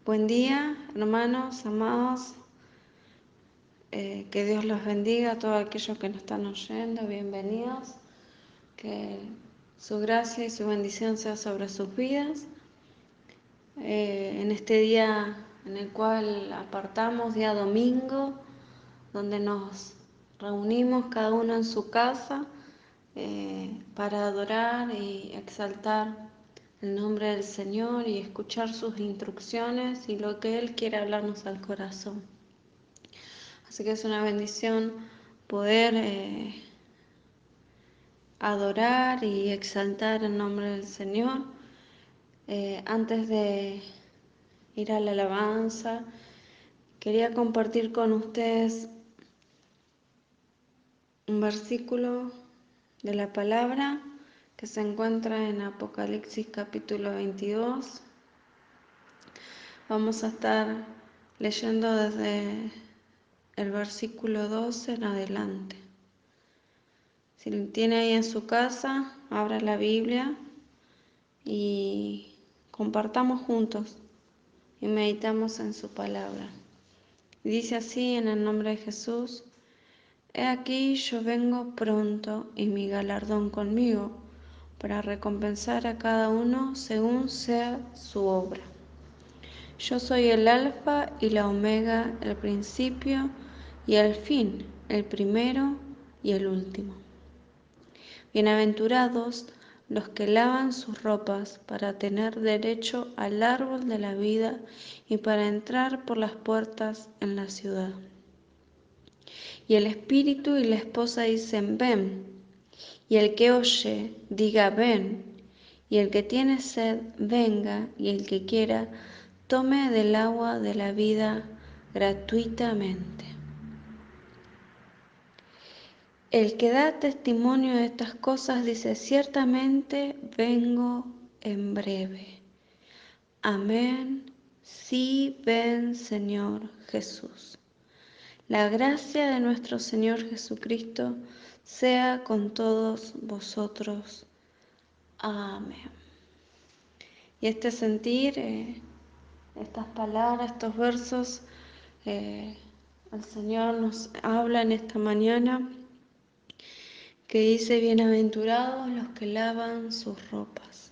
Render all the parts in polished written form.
Buen día, hermanos, amados. Que Dios los bendiga a todos aquellos que nos están oyendo. Bienvenidos. Que su gracia y su bendición sea sobre sus vidas. En este día en el cual apartamos, día domingo, donde nos reunimos cada uno en su casa para adorar y exaltar el nombre del Señor y escuchar sus instrucciones y lo que Él quiere hablarnos al corazón. Así que es una bendición poder adorar y exaltar el nombre del Señor. Antes de ir a la alabanza, quería compartir con ustedes un versículo de la palabra que se encuentra en Apocalipsis capítulo 22. Vamos a estar leyendo desde el versículo 12 en adelante. Si lo tiene ahí en su casa, abra la Biblia y compartamos juntos y meditamos en su palabra. Dice así en el nombre de Jesús: He aquí yo vengo pronto y mi galardón conmigo, para recompensar a cada uno según sea su obra. Yo soy el Alfa y la Omega, el principio y el fin, el primero y el último. Bienaventurados los que lavan sus ropas para tener derecho al árbol de la vida y para entrar por las puertas en la ciudad. Y el espíritu y la esposa dicen: ven. Y el que oye, diga: ven. Y el que tiene sed, venga. Y el que quiera, tome del agua de la vida gratuitamente. El que da testimonio de estas cosas dice: ciertamente vengo en breve. Amén. Sí, ven, Señor Jesús. La gracia de nuestro Señor Jesucristo sea con todos vosotros. Amén. Y este sentir, estas palabras, estos versos, el Señor nos habla en esta mañana, que dice: bienaventurados los que lavan sus ropas.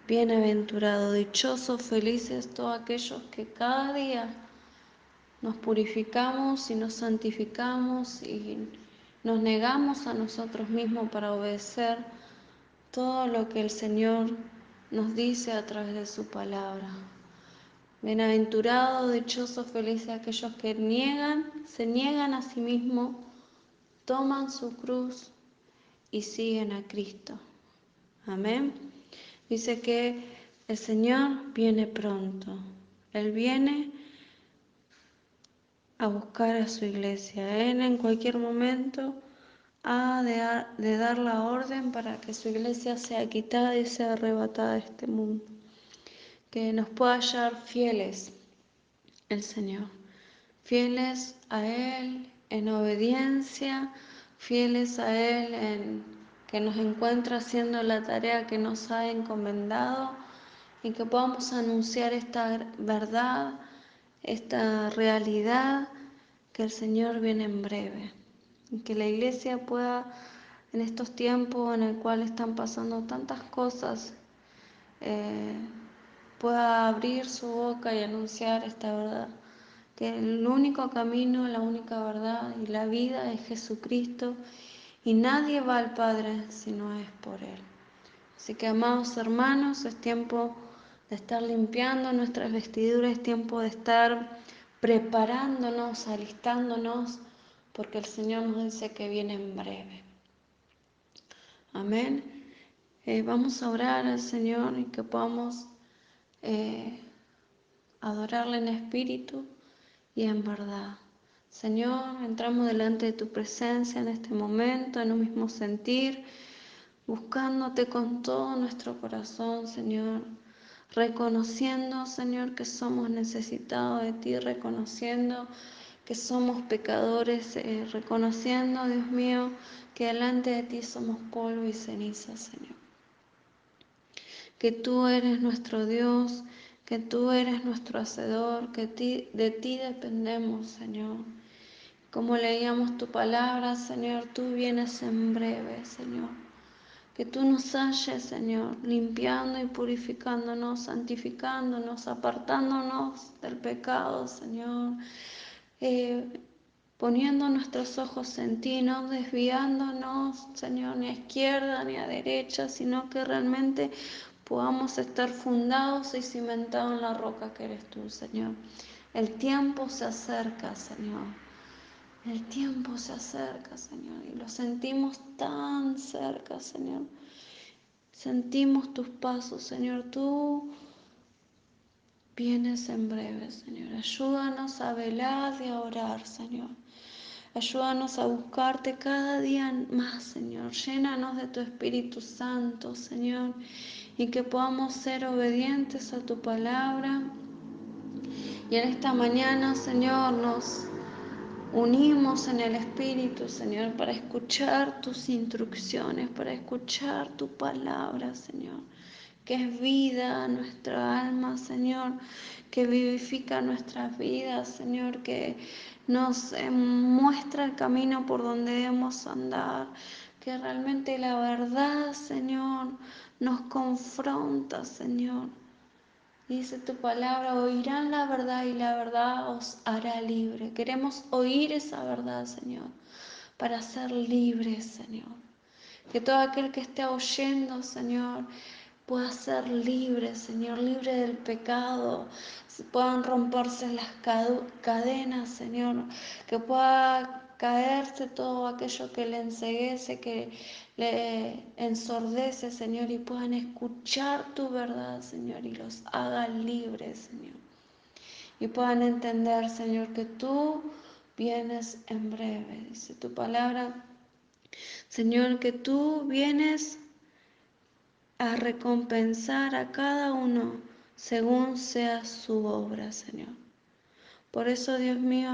Bienaventurados, dichosos, felices todos aquellos que cada día nos purificamos y nos santificamos y nos negamos a nosotros mismos para obedecer todo lo que el Señor nos dice a través de su palabra. Bienaventurados, dichosos, felices aquellos que se niegan a sí mismos, toman su cruz y siguen a Cristo. Amén. Dice que el Señor viene pronto. Él viene a buscar a su iglesia. Él en cualquier momento ha de dar la orden para que su iglesia sea quitada y sea arrebatada de este mundo. Que nos pueda hallar fieles el Señor. Fieles a Él en obediencia, fieles a Él en que nos encuentre haciendo la tarea que nos ha encomendado y que podamos anunciar esta verdad, esta realidad, que el Señor viene en breve. Y que la iglesia pueda, en estos tiempos en el cual están pasando tantas cosas, pueda abrir su boca y anunciar esta verdad. Que el único camino, la única verdad y la vida es Jesucristo, y nadie va al Padre si no es por Él. Así que, amados hermanos, es tiempo de estar limpiando nuestras vestiduras, es tiempo de estar preparándonos, alistándonos, porque el Señor nos dice que viene en breve. Amén. Vamos a orar al Señor y que podamos adorarle en espíritu y en verdad. Señor, entramos delante de tu presencia en este momento, en un mismo sentir, buscándote con todo nuestro corazón, Señor, reconociendo, Señor, que somos necesitados de ti, reconociendo que somos pecadores, reconociendo, Dios mío, que delante de ti somos polvo y ceniza, Señor. Que tú eres nuestro Dios, que tú eres nuestro hacedor, que de ti dependemos, Señor. Como leíamos tu palabra, Señor, tú vienes en breve, Señor. Que tú nos halles, Señor, limpiando y purificándonos, santificándonos, apartándonos del pecado, Señor. Poniendo nuestros ojos en ti, no desviándonos, Señor, ni a izquierda ni a derecha, sino que realmente podamos estar fundados y cimentados en la roca que eres tú, Señor. El tiempo se acerca, Señor. El tiempo se acerca, Señor, y lo sentimos tan cerca, Señor. Sentimos tus pasos, Señor. Tú vienes en breve, Señor. Ayúdanos a velar y a orar, Señor. Ayúdanos a buscarte cada día más, Señor. Llénanos de tu Espíritu Santo, Señor, y que podamos ser obedientes a tu palabra. Y en esta mañana, Señor, nos unimos en el Espíritu, Señor, para escuchar tus instrucciones, para escuchar tu palabra, Señor, que es vida a nuestra alma, Señor, que vivifica nuestras vidas, Señor, que nos muestra el camino por donde debemos andar, que realmente la verdad, Señor, nos confronta, Señor. Dice tu palabra, oirán la verdad y la verdad os hará libre. Queremos oír esa verdad, Señor, para ser libres, Señor. Que todo aquel que esté oyendo, Señor, pueda ser libre, Señor, libre del pecado, puedan romperse las cadenas, Señor, que pueda caerse todo aquello que le enceguece, que le ensordece, Señor, y puedan escuchar tu verdad, Señor, y los haga libres, Señor. Y puedan entender, Señor, que tú vienes en breve, dice tu palabra, Señor, que tú vienes a recompensar a cada uno según sea su obra, Señor. Por eso, Dios mío,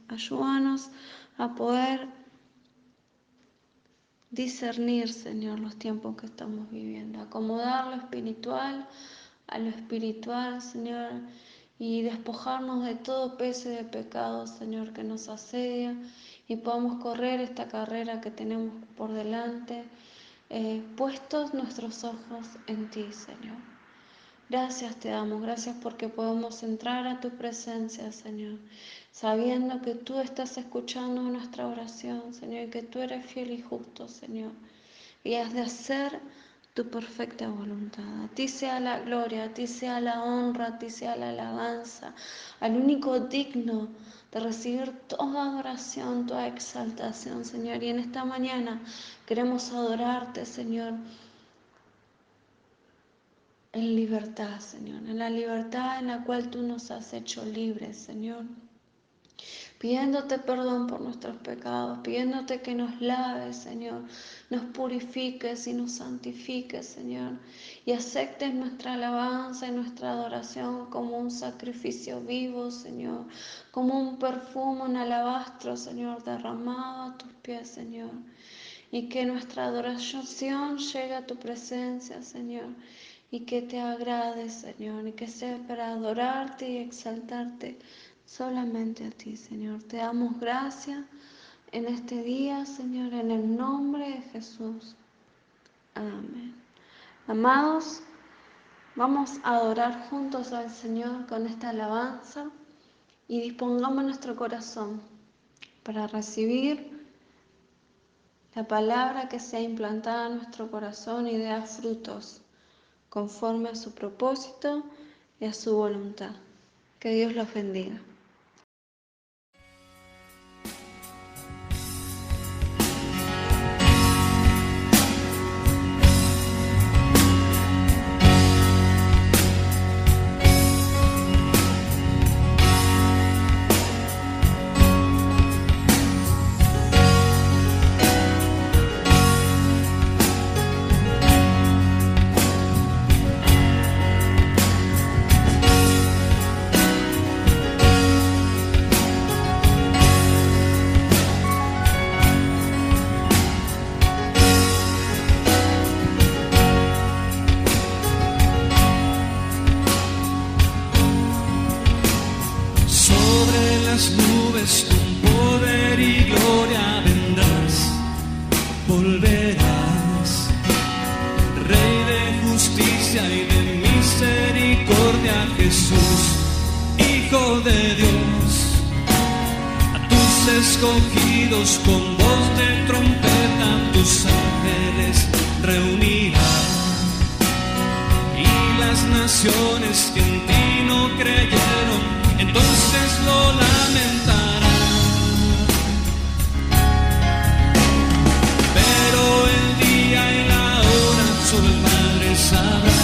ayúdanos a poder discernir, Señor, los tiempos que estamos viviendo, acomodar lo espiritual a lo espiritual, Señor, y despojarnos de todo peso de pecado, Señor, que nos asedia, y podamos correr esta carrera que tenemos por delante, puestos nuestros ojos en ti, Señor. Gracias te damos, gracias porque podemos entrar a tu presencia, Señor, sabiendo que tú estás escuchando nuestra oración, Señor, y que tú eres fiel y justo, Señor, y has de hacer tu perfecta voluntad. A ti sea la gloria, a ti sea la honra, a ti sea la alabanza, al único digno de recibir toda adoración, toda exaltación, Señor. Y en esta mañana queremos adorarte, Señor, en libertad, Señor, en la libertad en la cual tú nos has hecho libres, Señor. Pidiéndote perdón por nuestros pecados, pidiéndote que nos laves, Señor, nos purifiques y nos santifiques, Señor, y aceptes nuestra alabanza y nuestra adoración como un sacrificio vivo, Señor, como un perfume, un alabastro, Señor, derramado a tus pies, Señor, y que nuestra adoración llegue a tu presencia, Señor, y que te agrade, Señor, y que sea para adorarte y exaltarte solamente a ti, Señor. Te damos gracias en este día, Señor, en el nombre de Jesús. Amén. Amados, vamos a adorar juntos al Señor con esta alabanza y dispongamos nuestro corazón para recibir la palabra que sea implantada en nuestro corazón y dé frutos conforme a su propósito y a su voluntad. Que Dios los bendiga. escogidos con voz de trompeta tus ángeles reunirán, y las naciones que en ti no creyeron entonces lo lamentarán. Pero el día y la hora solo el Padre sabrá.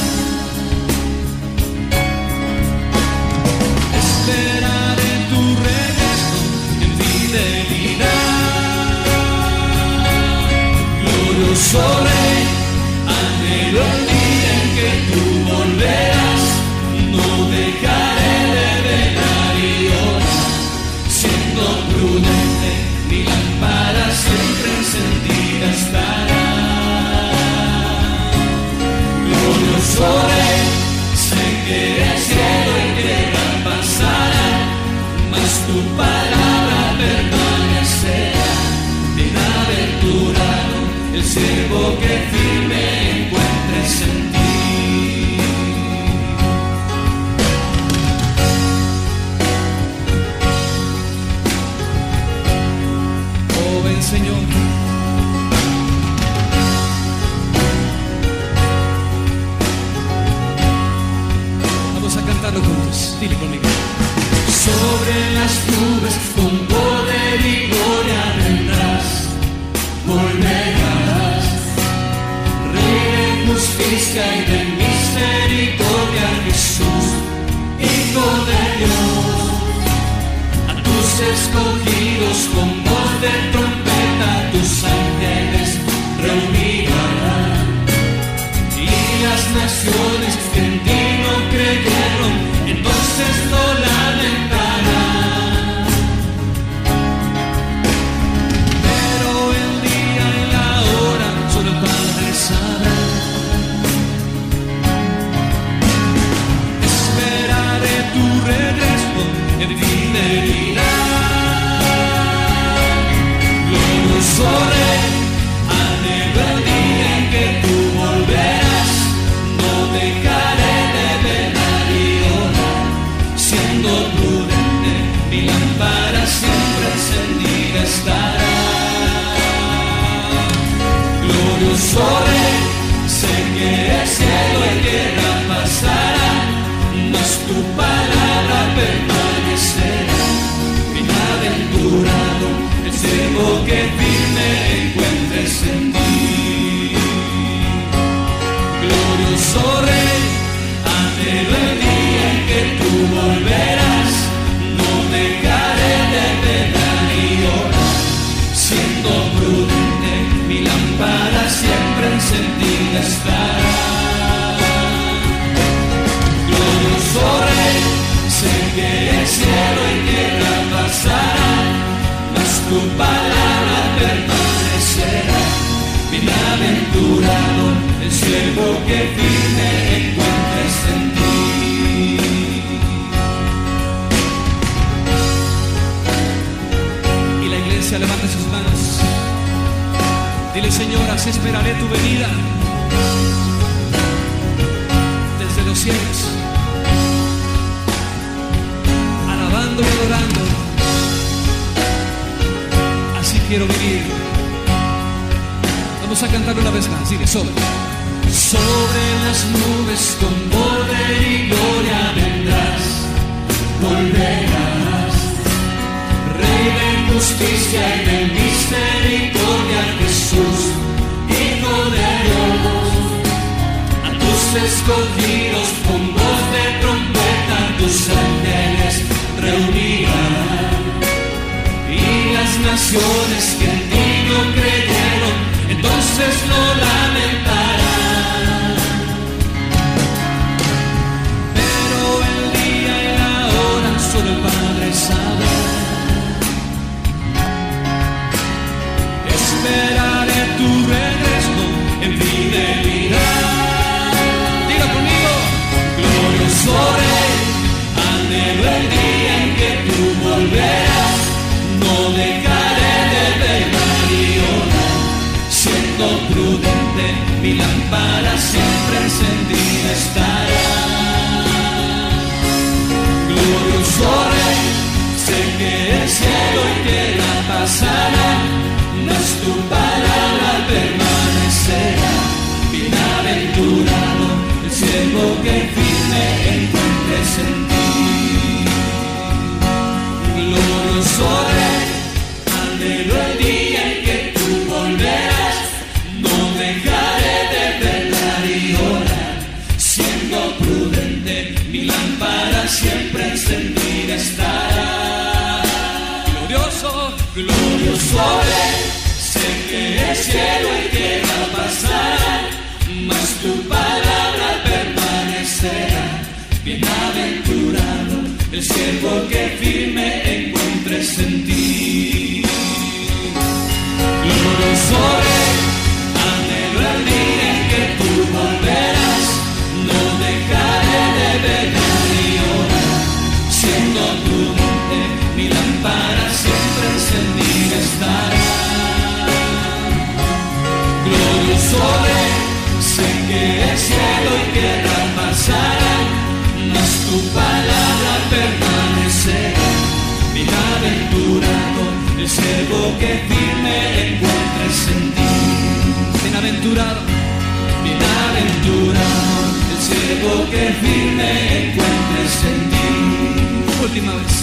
Esperaré tu regreso en fidelidad. Glorioso Rey, anhelo el día en que tú volverás. No dejaré de velar y orar, siendo prudente, mi lámpara siempre encendida estará. Glorioso Rey, sé que el cielo y tierra pasarán, mas tu palabra permanecerá. Bienaventurado el siervo que firme encuentres en ti. Oh, ven Señor. Vamos a cantarlo juntos, dile conmigo. Sobre las nubes con poder y gloria vendrás, volverás, Rey de justicia y de misericordia, Jesús, Hijo de Dios. A tus escogidos con voz de trompeta tus ángeles reunirán, y las naciones que en ti no creyeron entonces lo lamentarán. Pero el día y la hora solo el Padre sabrá. Esperaré tu regreso en fidelidad. Glorioso Rey, anhelo el día en que tú volverás. No dejaré de velar y orar, siendo prudente, mi lámpara siempre encendida estará. Glorioso Rey, sé que el cielo y tierra pasarán, mas tu palabra permanecerá. Bienaventurado el siervo que firme encuentres en ti. Glorioso Rey, anhelo el día en que tú volverás. No dejaré de velar y orar, siendo prudente, mi lámpara siempre encendida estará. Glorioso Rey, sé que el cielo y tierra pasarán, mas tu palabra permanecerá. Bienaventurado el siervo que firme encuentres en ti. Y la iglesia levanta sus manos. Dile, Señor, así esperaré tu venida desde los cielos, alabando y adorando. Así quiero vivir. Vamos a cantarlo una vez más. Dile, sobre las nubes con poder y gloria vendrás, volverás, Rey de justicia y de misericordia, Jesús, Hijo de Dios. A tus escogidos con voz de trompeta tus ángeles reunirán, y las naciones que en ti no creyeron entonces lo lamentarán. Pero el día y la hora solo el Padre sabrá. Esperaré tu regreso en fidelidad. Diga conmigo, glorioso Rey, anhelo el día en que tú volverás. No dejaré de velar y orar, siendo prudente, mi lámpara siempre encendida estará. Glorioso Rey, sé que el cielo y tierra cielo y tierra pasarán, mas tu palabra permanecerá. Bienaventurado el siervo que firme encuentres en ti. Glorioso Rey, anhelo el día en que tú volverás. No dejaré de velar y orar, siendo tu monte mi lámpara siempre encendida estará. Glorioso Rey, sé que el cielo y tierra pasarán, mas tu palabra permanecerá. Bienaventurado el siervo que firme encuentres en ti. Bienaventurado, bienaventurado el siervo que firme encuentres en ti. Última vez.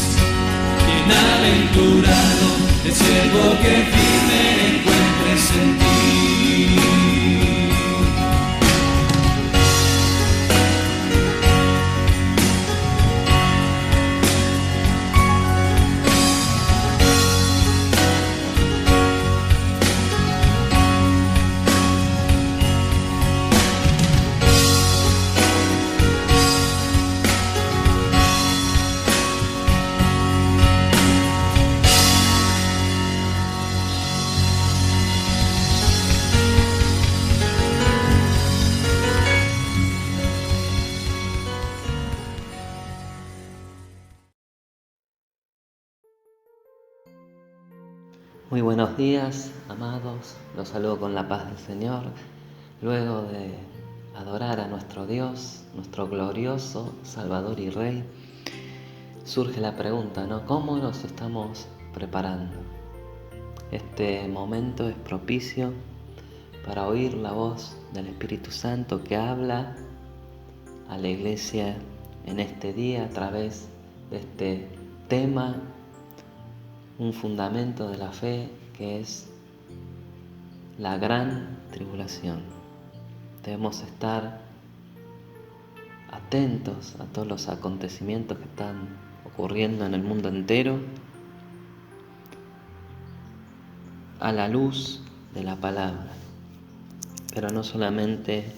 Bienaventurado el siervo que firme encuentres en ti. Muy buenos días, amados. Los saludo con la paz del Señor. Luego de adorar a nuestro Dios, nuestro glorioso Salvador y Rey, surge la pregunta, ¿no? ¿Cómo nos estamos preparando? Este momento es propicio para oír la voz del Espíritu Santo que habla a la iglesia en este día a través de este tema, un fundamento de la fe que es la gran tribulación. Debemos estar atentos a todos los acontecimientos que están ocurriendo en el mundo entero a la luz de la palabra, pero no solamente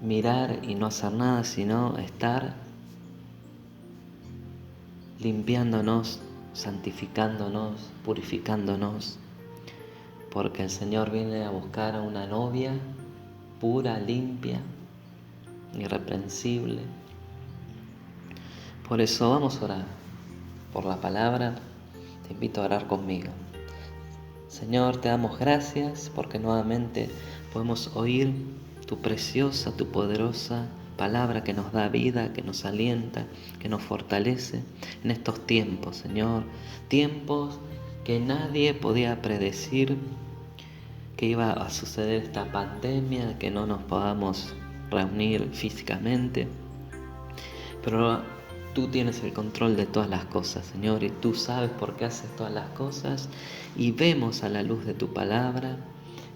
mirar y no hacer nada, sino estar limpiándonos, santificándonos, purificándonos, porque el Señor viene a buscar a una novia pura, limpia, irreprensible. Por eso vamos a orar por la palabra. Te invito a orar conmigo. Señor, te damos gracias porque nuevamente podemos oír tu preciosa, tu poderosa palabra que nos da vida, que nos alienta, que nos fortalece en estos tiempos, Señor. Tiempos que nadie podía predecir que iba a suceder esta pandemia, que no nos podamos reunir físicamente. Pero tú tienes el control de todas las cosas, Señor, y tú sabes por qué haces todas las cosas. Y vemos a la luz de tu palabra,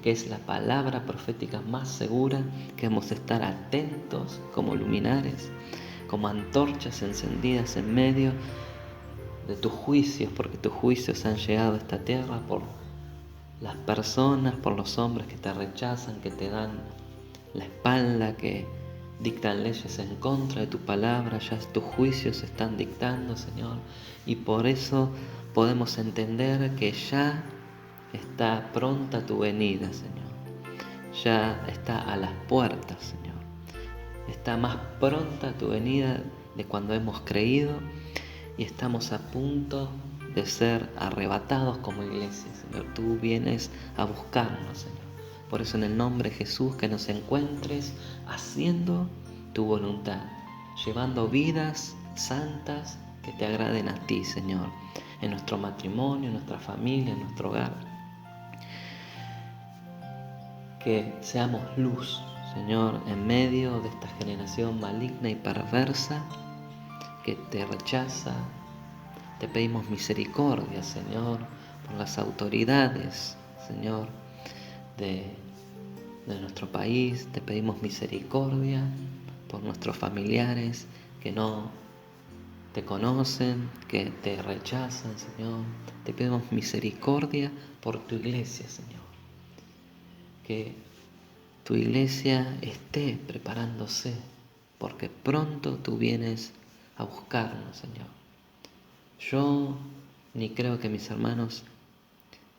que es la palabra profética más segura, que hemos de estar atentos como luminares, como antorchas encendidas en medio de tus juicios, porque tus juicios han llegado a esta tierra por las personas, por los hombres que te rechazan, que te dan la espalda, que dictan leyes en contra de tu palabra. Ya tus juicios se están dictando, Señor, y por eso podemos entender que ya está pronta tu venida, Señor. Ya está a las puertas, Señor. Está más pronta tu venida de cuando hemos creído y estamos a punto de ser arrebatados como iglesia, Señor. Tú vienes a buscarnos, Señor. Por eso en el nombre de Jesús, que nos encuentres haciendo tu voluntad, llevando vidas santas que te agraden a ti, Señor, en nuestro matrimonio, en nuestra familia, en nuestro hogar. Que seamos luz, Señor, en medio de esta generación maligna y perversa que te rechaza. Te pedimos misericordia, Señor, por las autoridades, Señor, de nuestro país. Te pedimos misericordia por nuestros familiares que no te conocen, que te rechazan, Señor. Te pedimos misericordia por tu iglesia, Señor. Que tu iglesia esté preparándose, porque pronto tú vienes a buscarnos, Señor. Yo ni creo que mis hermanos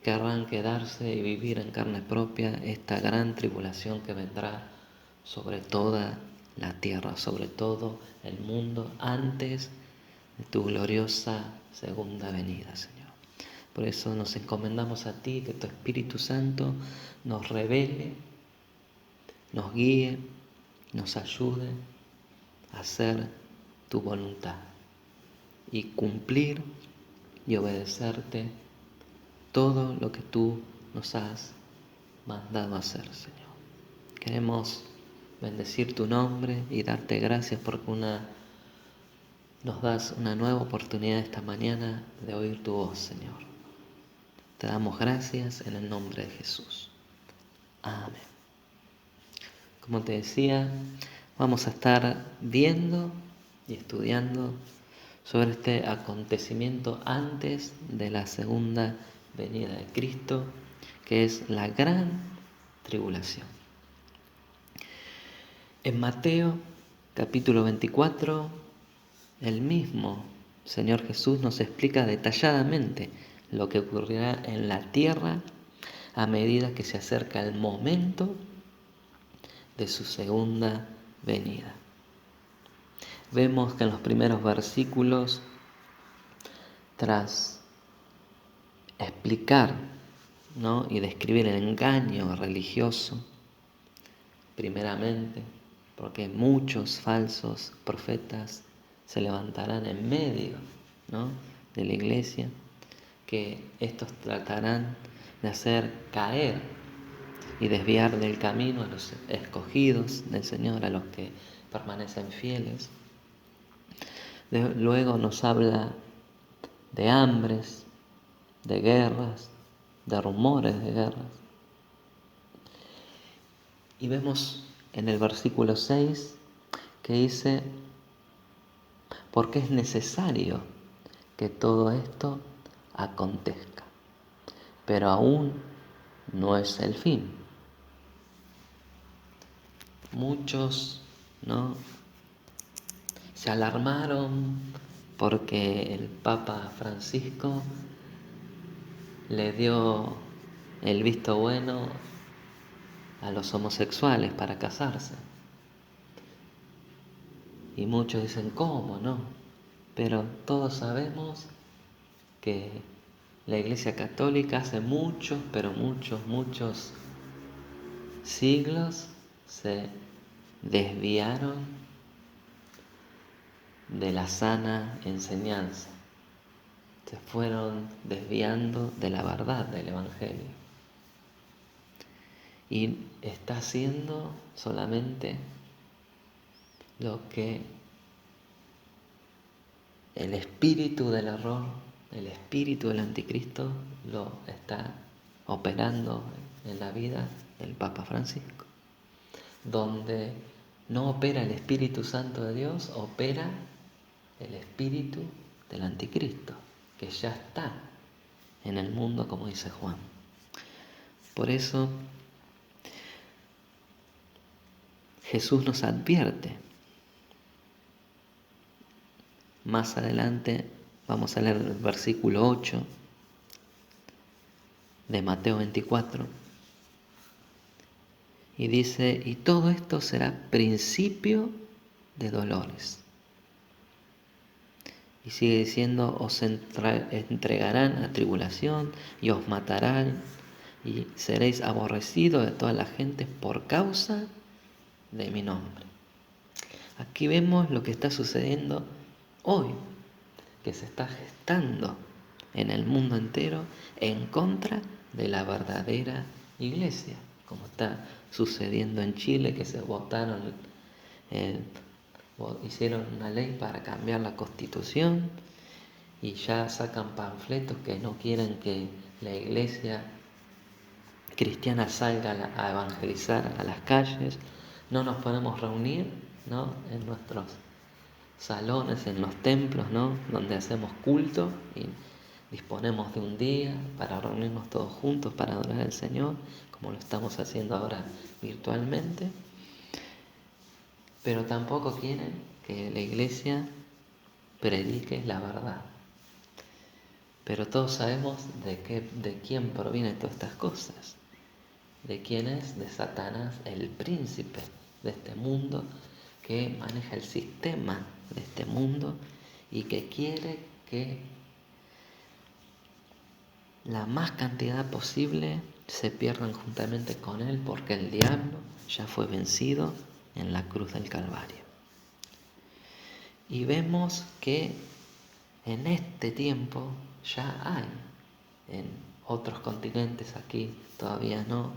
querrán quedarse y vivir en carne propia esta gran tribulación que vendrá sobre toda la tierra, sobre todo el mundo, antes de tu gloriosa segunda venida, Señor. Por eso nos encomendamos a ti, que tu Espíritu Santo nos revele, nos guíe, nos ayude a hacer tu voluntad y cumplir y obedecerte todo lo que tú nos has mandado a hacer, Señor. Queremos bendecir tu nombre y darte gracias porque nos das una nueva oportunidad esta mañana de oír tu voz, Señor. Te damos gracias en el nombre de Jesús. Amén. Como te decía, vamos a estar viendo y estudiando sobre este acontecimiento antes de la segunda venida de Cristo, que es la gran tribulación. En Mateo capítulo 24, el mismo Señor Jesús nos explica detalladamente lo que ocurrirá en la tierra a medida que se acerca el momento de su segunda venida. Vemos que en los primeros versículos, tras explicar, ¿no?, y describir el engaño religioso, primeramente, porque muchos falsos profetas se levantarán en medio, ¿no?, de la iglesia, que estos tratarán de hacer caer y desviar del camino a los escogidos del Señor, a los que permanecen fieles. Luego nos habla de hambres, de guerras, de rumores de guerras. Y vemos en el versículo 6 que dice, porque es necesario que todo esto acontezca, pero aún no es el fin. Muchos, ¿no?, se alarmaron porque el Papa Francisco le dio el visto bueno a los homosexuales para casarse. Y muchos dicen, ¿cómo no? Pero todos sabemos que la Iglesia Católica hace muchos, pero muchos siglos se desviaron de la sana enseñanza. Se fueron desviando de la verdad del Evangelio. Y está haciendo solamente lo que el espíritu del error, el espíritu del anticristo lo está operando en la vida del Papa Francisco. Donde no opera el Espíritu Santo de Dios, opera el espíritu del anticristo, que ya está en el mundo, como dice Juan. Por eso Jesús nos advierte. Más adelante vamos a leer el versículo 8 de Mateo 24. Y dice, y todo esto será principio de dolores. Y sigue diciendo, os entregarán a tribulación y os matarán y seréis aborrecidos de toda la gente por causa de mi nombre. Aquí vemos lo que está sucediendo hoy, que se está gestando en el mundo entero en contra de la verdadera iglesia, como está sucediendo en Chile, que se hicieron una ley para cambiar la Constitución y ya sacan panfletos que no quieren que la iglesia cristiana salga a evangelizar a las calles. No nos podemos reunir, ¿no?, en nuestros salones en los templos, ¿no? Donde hacemos culto y disponemos de un día para reunirnos todos juntos para adorar al Señor, como lo estamos haciendo ahora virtualmente. Pero tampoco quieren que la iglesia predique la verdad. Pero todos sabemos de quién provienen todas estas cosas. ¿De quién es? De Satanás, el príncipe de este mundo, que maneja el sistema de este mundo y que quiere que la más cantidad posible se pierdan juntamente con él, porque el diablo ya fue vencido en la cruz del Calvario. Y vemos que en este tiempo ya hay, en otros continentes, aquí todavía no,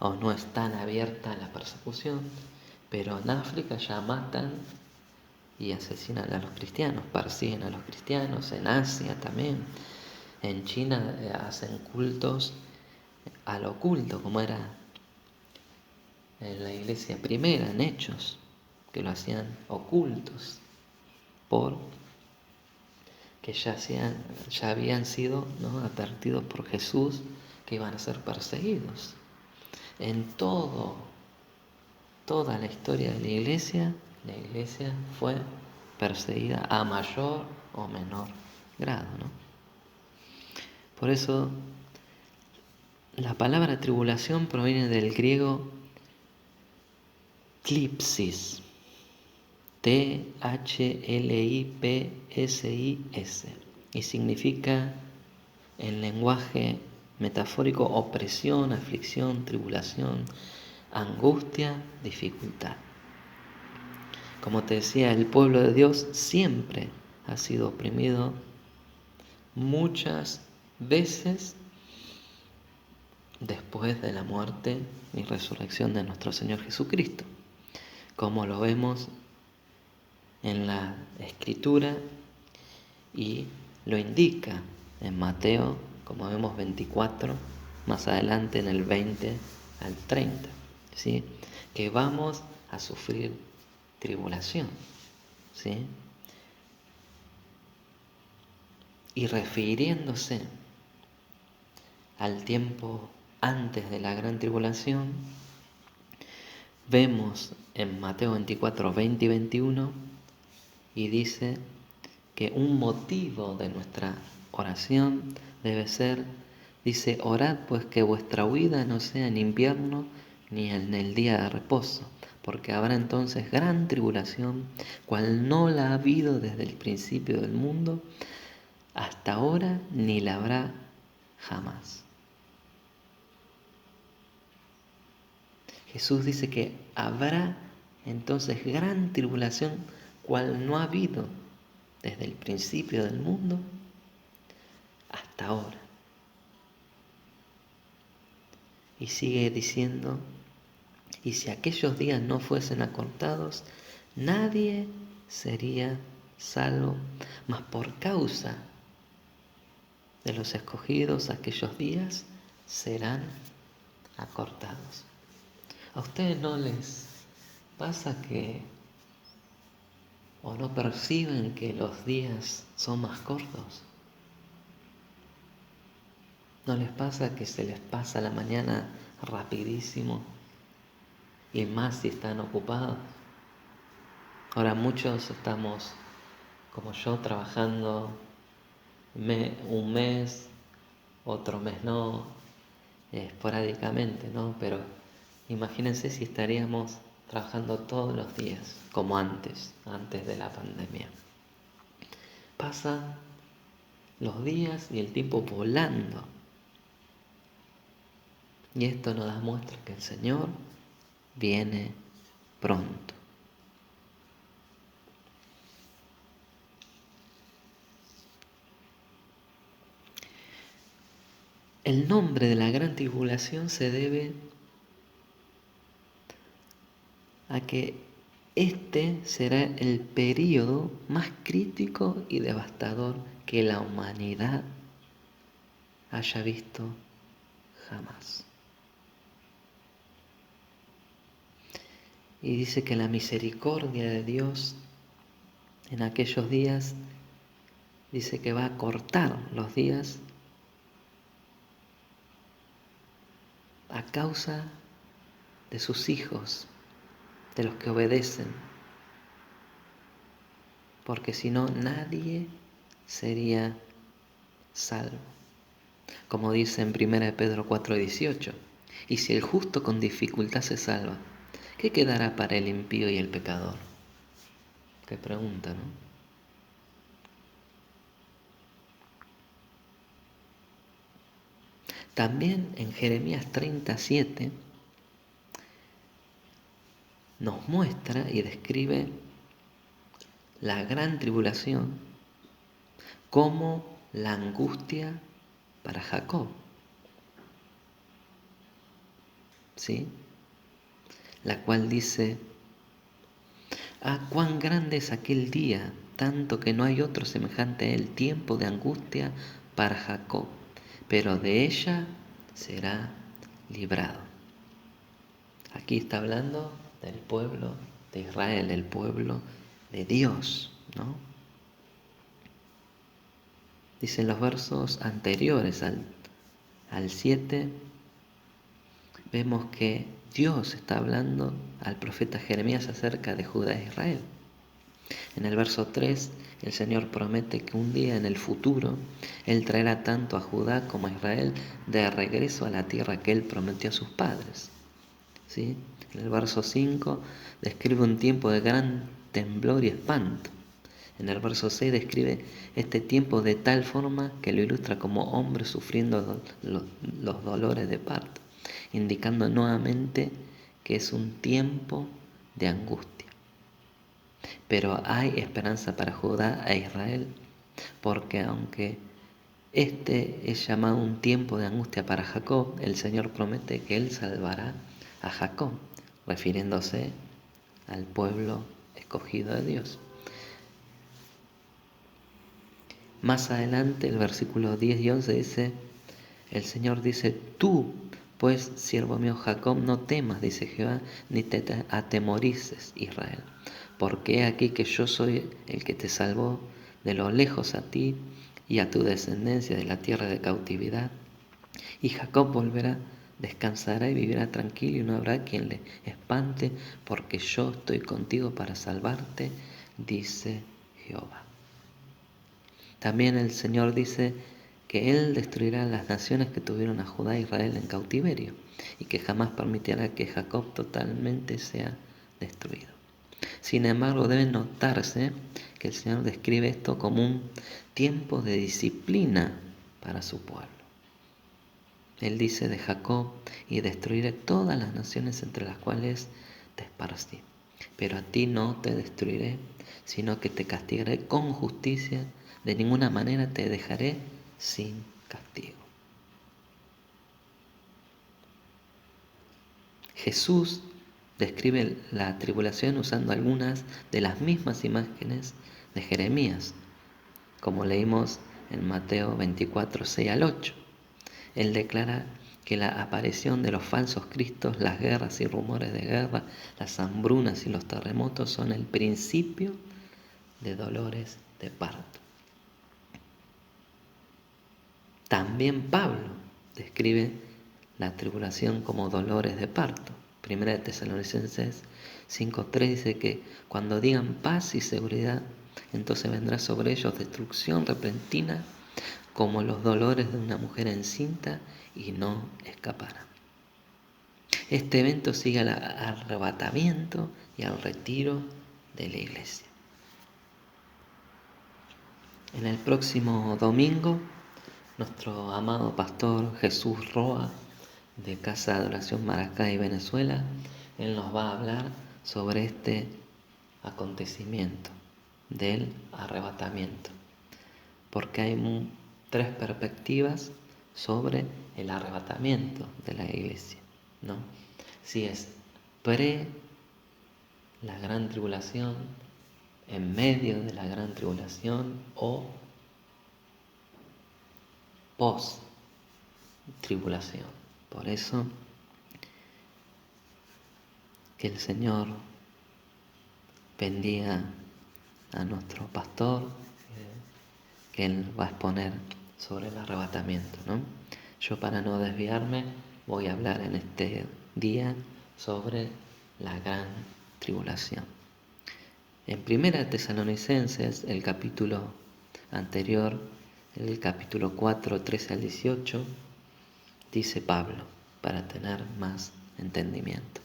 o no es tan abierta la persecución, pero en África ya matan y asesinan a los cristianos, persiguen a los cristianos, en Asia también. En China hacen cultos al oculto, como era en la iglesia primera, en Hechos, que lo hacían ocultos, por que ya habían sido, ¿no?, advertidos por Jesús que iban a ser perseguidos. En toda la historia de la iglesia fue perseguida a mayor o menor grado, ¿no? Por eso la palabra tribulación proviene del griego tlipsis, T-H-L-I-P-S-I-S, y significa en lenguaje metafórico opresión, aflicción, tribulación, angustia, dificultad. Como te decía, el pueblo de Dios siempre ha sido oprimido muchas veces después de la muerte y resurrección de nuestro Señor Jesucristo, como lo vemos en la Escritura y lo indica en Mateo, como vemos 24, más adelante en el 20 al 30, ¿sí?, que vamos a sufrir tribulación, ¿sí? Y refiriéndose al tiempo antes de la gran tribulación, vemos en Mateo 24, 20 y 21, y dice que un motivo de nuestra oración debe ser, dice, orad pues que vuestra huida no sea en invierno ni en el día de reposo, porque habrá entonces gran tribulación, cual no la ha habido desde el principio del mundo hasta ahora, ni la habrá jamás. Jesús dice que habrá entonces gran tribulación, cual no ha habido desde el principio del mundo hasta ahora. Y sigue diciendo, y si aquellos días no fuesen acortados, nadie sería salvo, mas por causa de los escogidos aquellos días serán acortados. ¿A ustedes no les pasa que o no perciben que los días son más cortos? ¿No les pasa que se les pasa la mañana rapidísimo? Y más si están ocupados. Ahora muchos estamos, como yo, trabajando un mes, otro mes no, esporádicamente, ¿no? Pero imagínense si estaríamos trabajando todos los días, como antes de la pandemia. Pasan los días y el tiempo volando. Y esto nos da muestra que el Señor viene pronto. El nombre de la gran tribulación se debe a que este será el período más crítico y devastador que la humanidad haya visto jamás. Y dice que la misericordia de Dios en aquellos días, dice que va a cortar los días a causa de sus hijos, de los que obedecen, porque si no nadie sería salvo. Como dice en 1 Pedro 4:18, y si el justo con dificultad se salva, ¿qué quedará para el impío y el pecador? Qué pregunta, ¿no? También en Jeremías 37 nos muestra y describe la gran tribulación como la angustia para Jacob. ¿Sí? La cual dice: ah, cuán grande es aquel día, tanto que no hay otro semejante a él, tiempo de angustia para Jacob, pero de ella será librado. Aquí está hablando del pueblo de Israel, el pueblo de Dios, ¿no? Dicen los versos anteriores al 7, vemos que Dios está hablando al profeta Jeremías acerca de Judá e Israel. En el verso 3, el Señor promete que un día en el futuro Él traerá tanto a Judá como a Israel de regreso a la tierra que Él prometió a sus padres. ¿Sí? En el verso 5 describe un tiempo de gran temblor y espanto. En el verso 6 describe este tiempo de tal forma que lo ilustra como hombre sufriendo los dolores de parto, indicando nuevamente que es un tiempo de angustia. Pero hay esperanza para Judá e Israel, porque aunque este es llamado un tiempo de angustia para Jacob, el Señor promete que Él salvará a Jacob, refiriéndose al pueblo escogido de Dios. Más adelante, el versículo 10 y 11 dice, el Señor dice: tú, pues, siervo mío Jacob, no temas, dice Jehová, ni te atemorices, Israel, porque he aquí que yo soy el que te salvó de lo lejos a ti y a tu descendencia de la tierra de cautividad. Y Jacob volverá, descansará y vivirá tranquilo, y no habrá quien le espante, porque yo estoy contigo para salvarte, dice Jehová. También el Señor dice que Él destruirá las naciones que tuvieron a Judá e Israel en cautiverio, y que jamás permitirá que Jacob totalmente sea destruido. Sin embargo, debe notarse que el Señor describe esto como un tiempo de disciplina para su pueblo. Él dice de Jacob: y destruiré todas las naciones entre las cuales te esparcí, pero a ti no te destruiré, sino que te castigaré con justicia, de ninguna manera te dejaré sin castigo. Jesús describe la tribulación usando algunas de las mismas imágenes de Jeremías, como leímos en Mateo 24, 6 al 8. Él declara que la aparición de los falsos cristos, las guerras y rumores de guerra, las hambrunas y los terremotos son el principio de dolores de parto. También Pablo describe la tribulación como dolores de parto. Primera de Tesalonicenses 5:3 dice que cuando digan paz y seguridad, entonces vendrá sobre ellos destrucción repentina como los dolores de una mujer encinta, y no escaparán. Este evento sigue al arrebatamiento y al retiro de la iglesia. En el próximo domingo, nuestro amado pastor Jesús Roa, de Casa de Adoración Maracay, Venezuela, él nos va a hablar sobre este acontecimiento del arrebatamiento, porque hay tres perspectivas sobre el arrebatamiento de la iglesia, ¿no? Si es pre la gran tribulación, en medio de la gran tribulación o post tribulación. Por eso que el Señor bendiga a nuestro pastor, que él va a exponer sobre el arrebatamiento, ¿no? Yo, para no desviarme, voy a hablar en este día sobre la gran tribulación. En 1 Tesalonicenses, el capítulo anterior, el capítulo 4, 13 al 18, dice Pablo, para tener más entendimiento: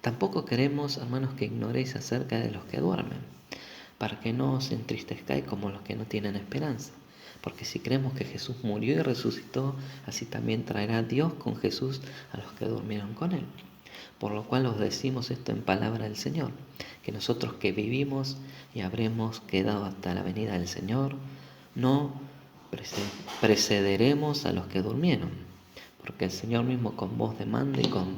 tampoco queremos, hermanos, que ignoréis acerca de los que duermen, para que no os entristezcáis como los que no tienen esperanza. Porque si creemos que Jesús murió y resucitó, así también traerá Dios con Jesús a los que durmieron con él. Por lo cual os decimos esto en palabra del Señor, que nosotros que vivimos y habremos quedado hasta la venida del Señor, no precederemos a los que durmieron. Porque el Señor mismo, con voz de mando y con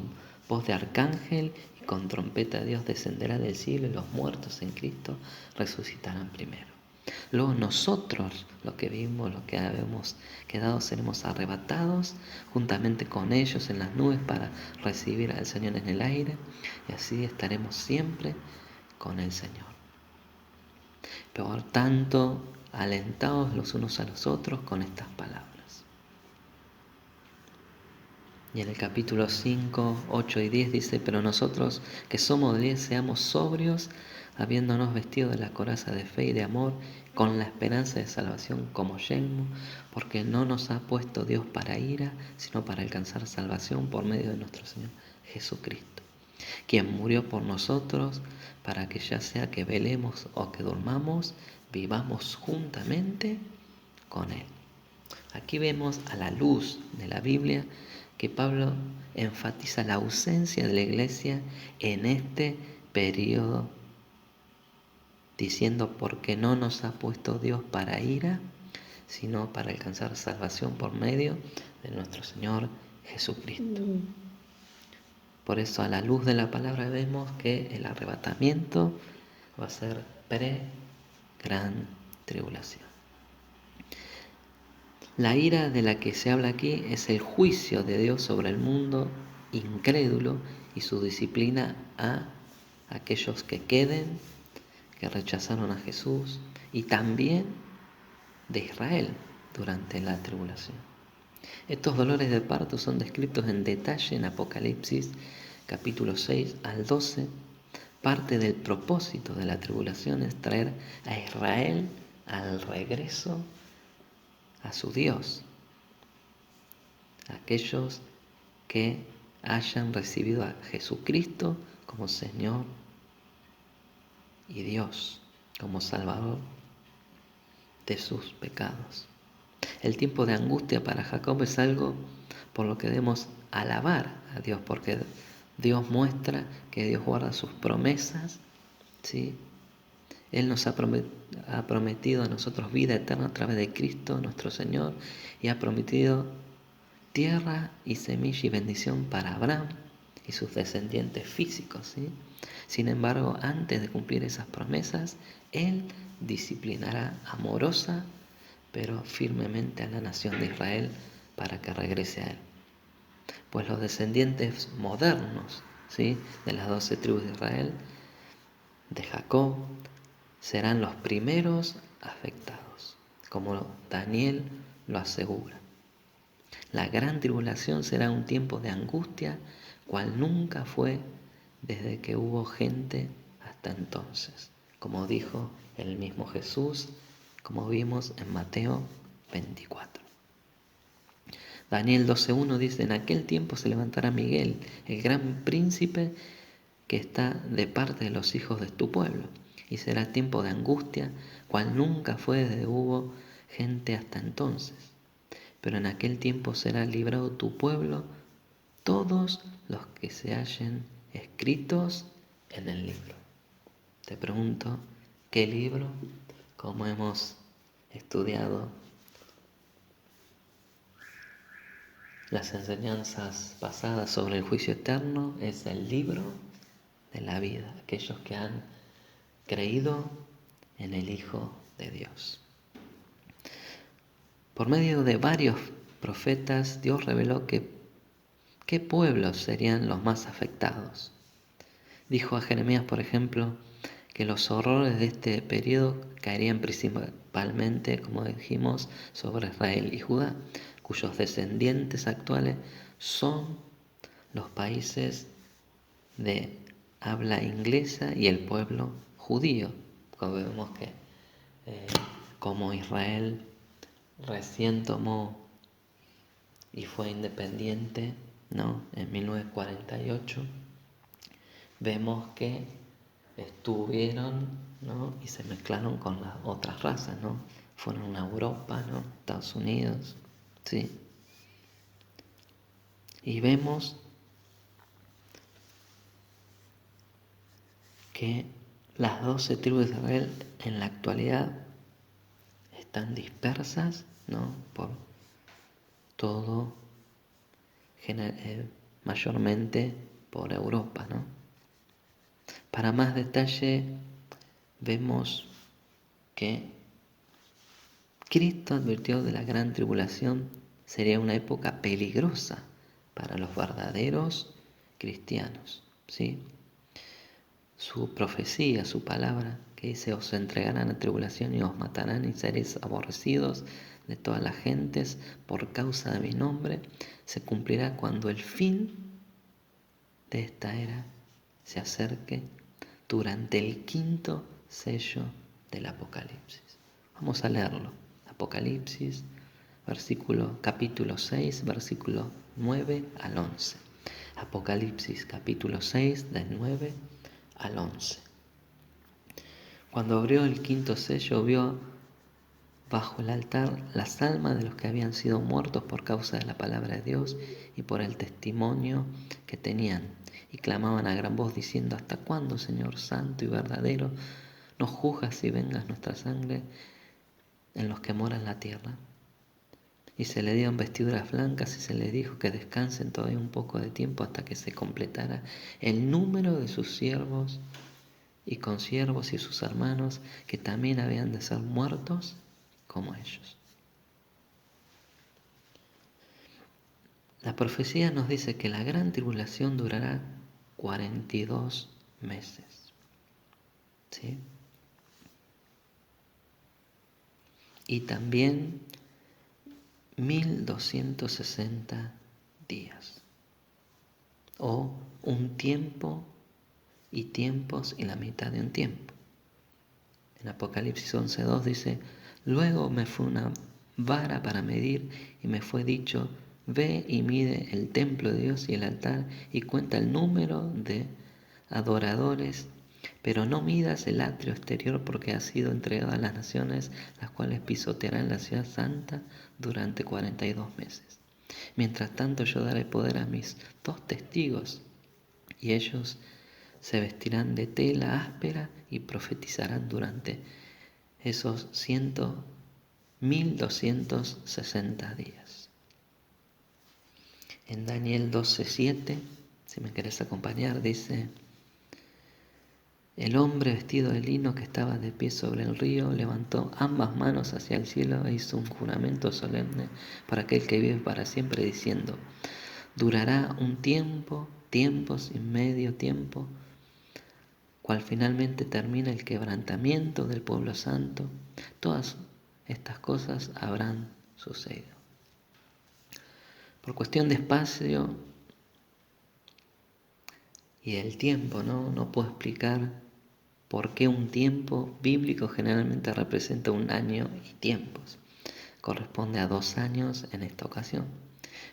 voz de arcángel y con trompeta de Dios, descenderá del cielo, y los muertos en Cristo resucitarán primero. Luego nosotros, los que vivimos, los que habemos quedado, seremos arrebatados juntamente con ellos en las nubes para recibir al Señor en el aire, y así estaremos siempre con el Señor. Por tanto, alentaos los unos a los otros con estas palabras. Y en el capítulo 5, 8 y 10 dice: pero nosotros que somos de 10 seamos sobrios, habiéndonos vestido de la coraza de fe y de amor, con la esperanza de salvación como yelmo, porque no nos ha puesto Dios para ira, sino para alcanzar salvación por medio de nuestro Señor Jesucristo, quien murió por nosotros, para que ya sea que velemos o que durmamos, vivamos juntamente con Él. Aquí vemos, a la luz de la Biblia, que Pablo enfatiza la ausencia de la iglesia en este periodo, diciendo: porque no nos ha puesto Dios para ira, sino para alcanzar salvación por medio de nuestro Señor Jesucristo. Por eso, a la luz de la palabra, vemos que el arrebatamiento va a ser pre-gran tribulación. La ira de la que se habla aquí es el juicio de Dios sobre el mundo incrédulo y su disciplina a aquellos que queden, que rechazaron a Jesús, y también de Israel durante la tribulación. Estos dolores de parto son descritos en detalle en Apocalipsis capítulo 6 al 12. Parte del propósito de la tribulación es traer a Israel al regreso a su Dios, aquellos que hayan recibido a Jesucristo como Señor y Dios, como Salvador de sus pecados. El tiempo de angustia para Jacob es algo por lo que debemos alabar a Dios, porque Dios muestra que Dios guarda sus promesas, ¿sí? Él nos ha prometido a nosotros vida eterna a través de Cristo nuestro Señor, y ha prometido tierra y semilla y bendición para Abraham y sus descendientes físicos, ¿sí? Sin embargo, antes de cumplir esas promesas, Él disciplinará amorosa pero firmemente a la nación de Israel para que regrese a Él. Pues los descendientes modernos, ¿sí?, de las 12 tribus de Israel, de Jacob, serán los primeros afectados, como Daniel lo asegura. La gran tribulación será un tiempo de angustia, cual nunca fue desde que hubo gente hasta entonces, como dijo el mismo Jesús, como vimos en Mateo 24. Daniel 12:1 dice: en aquel tiempo se levantará Miguel, el gran príncipe que está de parte de los hijos de tu pueblo, y será tiempo de angustia, cual nunca fue desde hubo gente hasta entonces. Pero en aquel tiempo será librado tu pueblo, todos los que se hallen escritos en el libro. Te pregunto, ¿qué libro? Como hemos estudiado las enseñanzas pasadas sobre el juicio eterno, es el libro de la vida, aquellos que han creído en el Hijo de Dios. Por medio de varios profetas, Dios reveló qué pueblos serían los más afectados. Dijo a Jeremías, por ejemplo, que los horrores de este periodo caerían principalmente, como dijimos, sobre Israel y Judá, cuyos descendientes actuales son los países de habla inglesa y el pueblo judío. Como vemos que como Israel recién tomó y fue independiente, ¿no? En 1948, vemos que estuvieron, ¿no? Y se mezclaron con las otras razas, ¿no? Fueron a Europa, ¿no? Estados Unidos, ¿sí? Y vemos que las 12 tribus de Israel en la actualidad están dispersas, ¿no? Por todo, mayormente por Europa, ¿no? Para más detalle, vemos que Cristo advirtió de la gran tribulación sería una época peligrosa para los verdaderos cristianos, ¿sí? Su profecía, su palabra, que dice: os entregarán a tribulación y os matarán y seréis aborrecidos de todas las gentes por causa de mi nombre, se cumplirá cuando el fin de esta era se acerque durante el quinto sello del Apocalipsis. Vamos a leerlo. Apocalipsis, capítulo 6, versículo 9 al 11. Apocalipsis, capítulo 6, del 9 al 11. Cuando abrió el quinto sello, vio bajo el altar las almas de los que habían sido muertos por causa de la palabra de Dios y por el testimonio que tenían, y clamaban a gran voz diciendo: ¿hasta cuándo, Señor santo y verdadero, nos juzgas y vengas nuestra sangre en los que moran en la tierra? Y se le dieron vestiduras blancas y se les dijo que descansen todavía un poco de tiempo hasta que se completara el número de sus siervos y consiervos y sus hermanos, que también habían de ser muertos como ellos. La profecía nos dice que la gran tribulación durará 42 meses. ¿Sí? Y también 1260 días. O un tiempo y tiempos y la mitad de un tiempo. En Apocalipsis 11:2 dice: luego me fue una vara para medir y me fue dicho: ve y mide el templo de Dios y el altar y cuenta el número de adoradores, pero no midas el atrio exterior, porque ha sido entregado a las naciones, las cuales pisotearán la ciudad santa durante 42 meses. Mientras tanto yo daré poder a mis 2 testigos, y ellos se vestirán de tela áspera y profetizarán durante esos 1260 días. En Daniel 12:7, si me querés acompañar, dice: el hombre vestido de lino que estaba de pie sobre el río levantó ambas manos hacia el cielo e hizo un juramento solemne para aquel que vive para siempre, diciendo: durará un tiempo, tiempos y medio tiempo, cual finalmente termina el quebrantamiento del pueblo santo. Todas estas cosas habrán sucedido. Por cuestión de espacio y del tiempo, no puedo explicar por qué un tiempo bíblico generalmente representa un año y tiempos. Corresponde a 2 años en esta ocasión.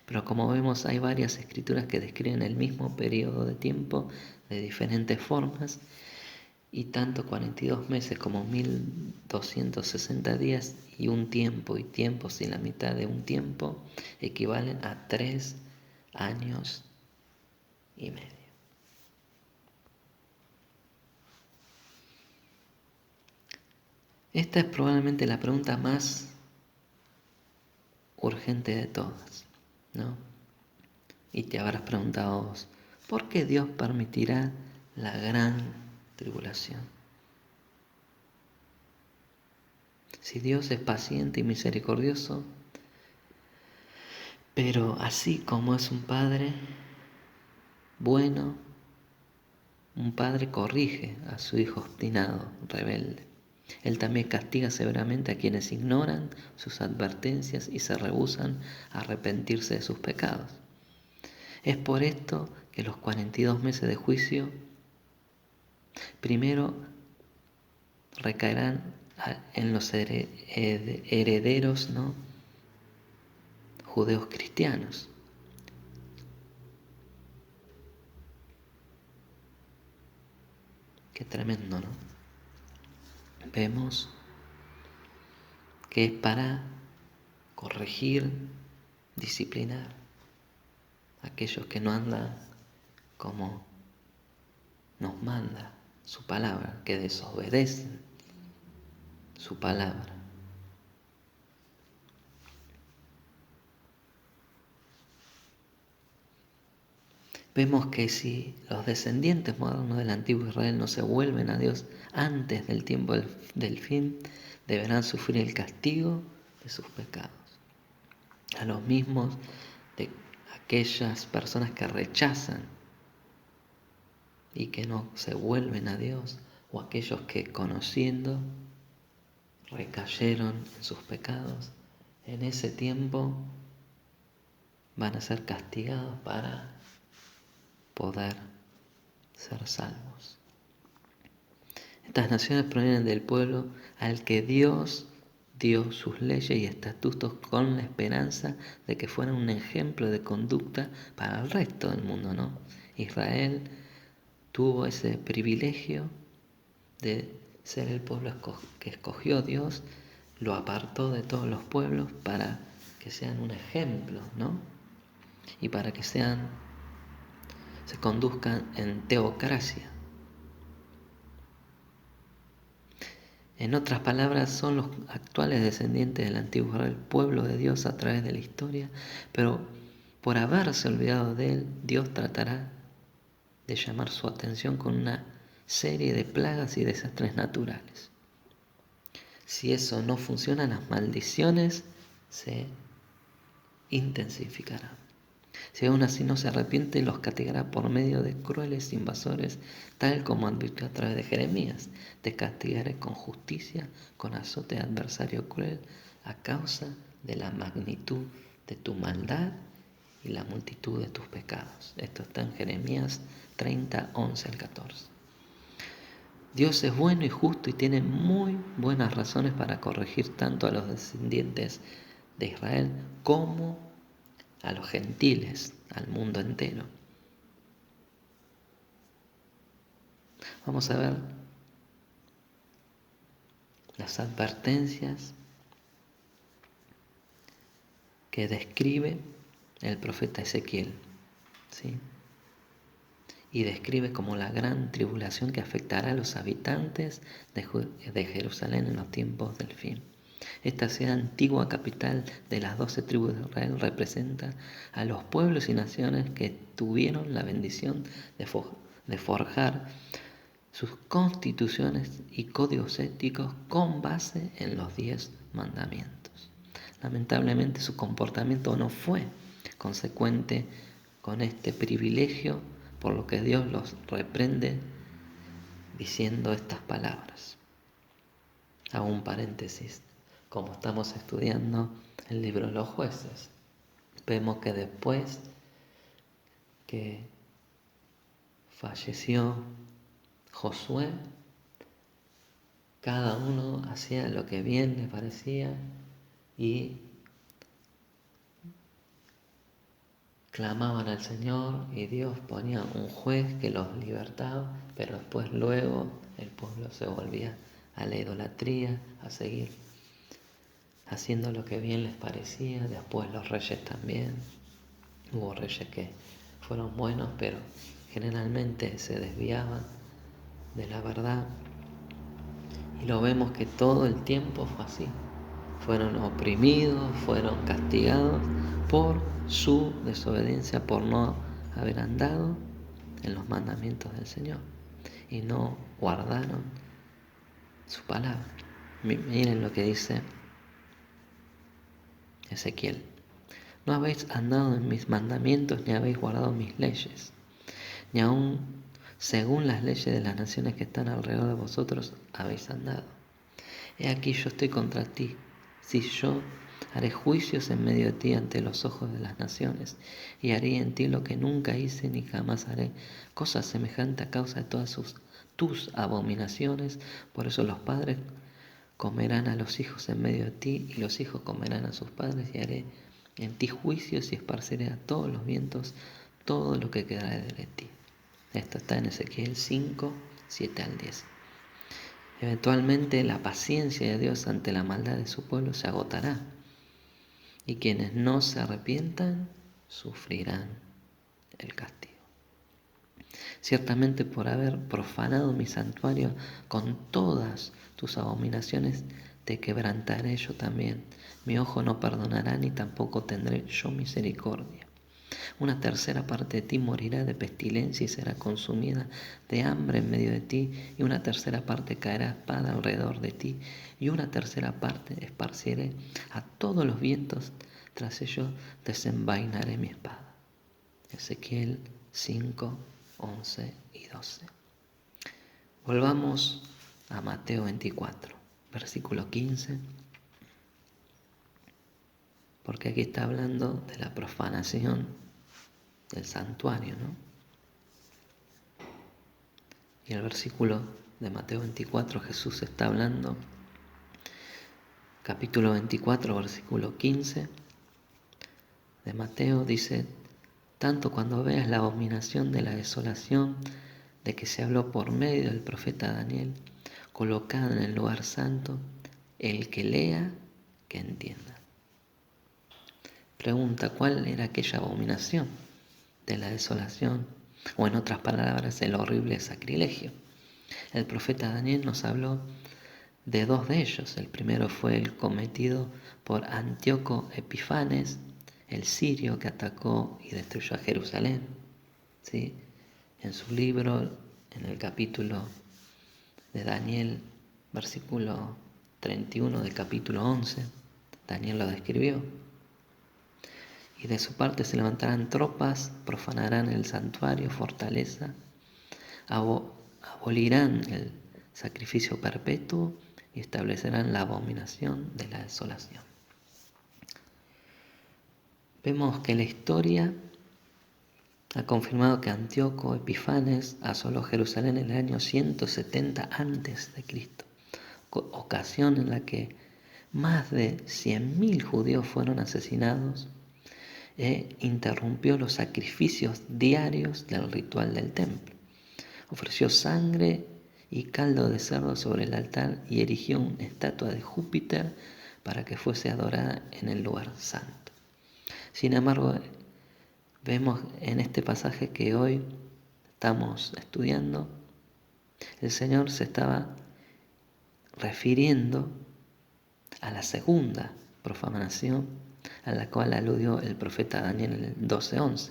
Pero como vemos, hay varias escrituras que describen el mismo periodo de tiempo de diferentes formas, y tanto 42 meses como 1260 días y un tiempo y tiempos y la mitad de un tiempo equivalen a 3 años y medio. Esta es probablemente la pregunta más urgente de todas, ¿no? Y te habrás preguntado vos: ¿por qué Dios permitirá la gran tribulación? Si Dios es paciente y misericordioso, pero así como es un Padre bueno, un padre corrige a su hijo obstinado, rebelde. Él también castiga severamente a quienes ignoran sus advertencias y se rehúsan a arrepentirse de sus pecados. Es por esto que los 42 meses de juicio primero recaerán en los herederos, ¿no?, judeos cristianos. Qué tremendo, ¿no? Vemos que es para corregir, disciplinar a aquellos que no andan como nos manda su palabra, que desobedecen su palabra. Vemos que si los descendientes modernos del antiguo Israel no se vuelven a Dios antes del tiempo del fin, deberán sufrir el castigo de sus pecados. A los mismos de aquellas personas que rechazan y que no se vuelven a Dios, o aquellos que conociendo recayeron en sus pecados, en ese tiempo van a ser castigados para poder ser salvos. Estas naciones provienen del pueblo al que Dios dio sus leyes y estatutos con la esperanza de que fueran un ejemplo de conducta para el resto del mundo, ¿no? Israel tuvo ese privilegio de ser el pueblo que escogió Dios, lo apartó de todos los pueblos para que sean un ejemplo, ¿no? Y para que se conduzcan en teocracia. En otras palabras, son los actuales descendientes del antiguo Israel, pueblo de Dios a través de la historia, pero por haberse olvidado de él, Dios tratará de llamar su atención con una serie de plagas y desastres naturales. Si eso no funciona, las maldiciones se intensificarán. Si aún así no se arrepiente, los castigará por medio de crueles invasores, tal como advirtió a través de Jeremías. Te castigaré con justicia, con azote de adversario cruel, a causa de la magnitud de tu maldad y la multitud de tus pecados. Esto está en Jeremías 30, 11 al 14. Dios es bueno y justo y tiene muy buenas razones para corregir tanto a los descendientes de Israel como a los gentiles, al mundo entero. Vamos a ver las advertencias que describe el profeta Ezequiel, ¿sí? Y describe como la gran tribulación que afectará a los habitantes de Jerusalén en los tiempos del fin. Esta ciudad antigua capital de las 12 tribus de Israel representa a los pueblos y naciones que tuvieron la bendición de forjar sus constituciones y códigos éticos con base en los 10 mandamientos. Lamentablemente su comportamiento no fue consecuente con este privilegio, por lo que Dios los reprende diciendo estas palabras. Hago un paréntesis. Como estamos estudiando el libro de los jueces, vemos que después que falleció Josué, cada uno hacía lo que bien le parecía y clamaban al Señor y Dios ponía un juez que los libertaba, pero después luego el pueblo se volvía a la idolatría, a seguir haciendo lo que bien les parecía. Después los reyes también. Hubo reyes que fueron buenos, pero generalmente se desviaban de la verdad. Y lo vemos que todo el tiempo fue así. Fueron oprimidos, fueron castigados por su desobediencia, por no haber andado en los mandamientos del Señor y no guardaron su palabra. Miren lo que dice Ezequiel: no habéis andado en mis mandamientos, ni habéis guardado mis leyes, ni aun según las leyes de las naciones que están alrededor de vosotros habéis andado. He aquí yo estoy contra ti, si yo haré juicios en medio de ti ante los ojos de las naciones, y haré en ti lo que nunca hice ni jamás haré, cosa semejante a causa de todas tus abominaciones. Por eso los padres comerán a los hijos en medio de ti, y los hijos comerán a sus padres, y haré en ti juicios y esparciré a todos los vientos todo lo que quedará de ti. Esto está en Ezequiel 5, 7 al 10. Eventualmente la paciencia de Dios ante la maldad de su pueblo se agotará, y quienes no se arrepientan sufrirán el castigo. Ciertamente por haber profanado mi santuario con todas tus abominaciones, te quebrantaré yo también. Mi ojo no perdonará, ni tampoco tendré yo misericordia. Una tercera parte de ti morirá de pestilencia y será consumida de hambre en medio de ti, y una tercera parte caerá espada alrededor de ti, y una tercera parte esparciré a todos los vientos, tras ello desenvainaré mi espada. Ezequiel 5, 11 y 12. Volvamos a Mateo 24, versículo 15, porque aquí está hablando de la profanación del santuario, ¿no? Y el versículo de Mateo 24, Jesús está hablando, capítulo 24, versículo 15 de Mateo, dice: tanto cuando veas la abominación de la desolación de que se habló por medio del profeta Daniel, colocada en el lugar santo, el que lea, que entienda. Pregunta: ¿cuál era aquella abominación de la desolación? O en otras palabras, el horrible sacrilegio. El profeta Daniel nos habló de dos de ellos. El primero fue el cometido por Antíoco Epifanes, el sirio, que atacó y destruyó a Jerusalén. ¿Sí? En su libro, en el capítulo de Daniel, versículo 31 del capítulo 11, Daniel lo describió. Y de su parte se levantarán tropas, profanarán el santuario, fortaleza, abolirán el sacrificio perpetuo y establecerán la abominación de la desolación. Vemos que la historia ha confirmado que Antíoco Epifanes asoló Jerusalén en el año 170 a.C., ocasión en la que más de 100.000 judíos fueron asesinados e interrumpió los sacrificios diarios del ritual del templo. Ofreció sangre y caldo de cerdo sobre el altar y erigió una estatua de Júpiter para que fuese adorada en el lugar santo. Sin embargo, vemos en este pasaje que hoy estamos estudiando, el Señor se estaba refiriendo a la segunda profanación a la cual aludió el profeta Daniel en el 12:11,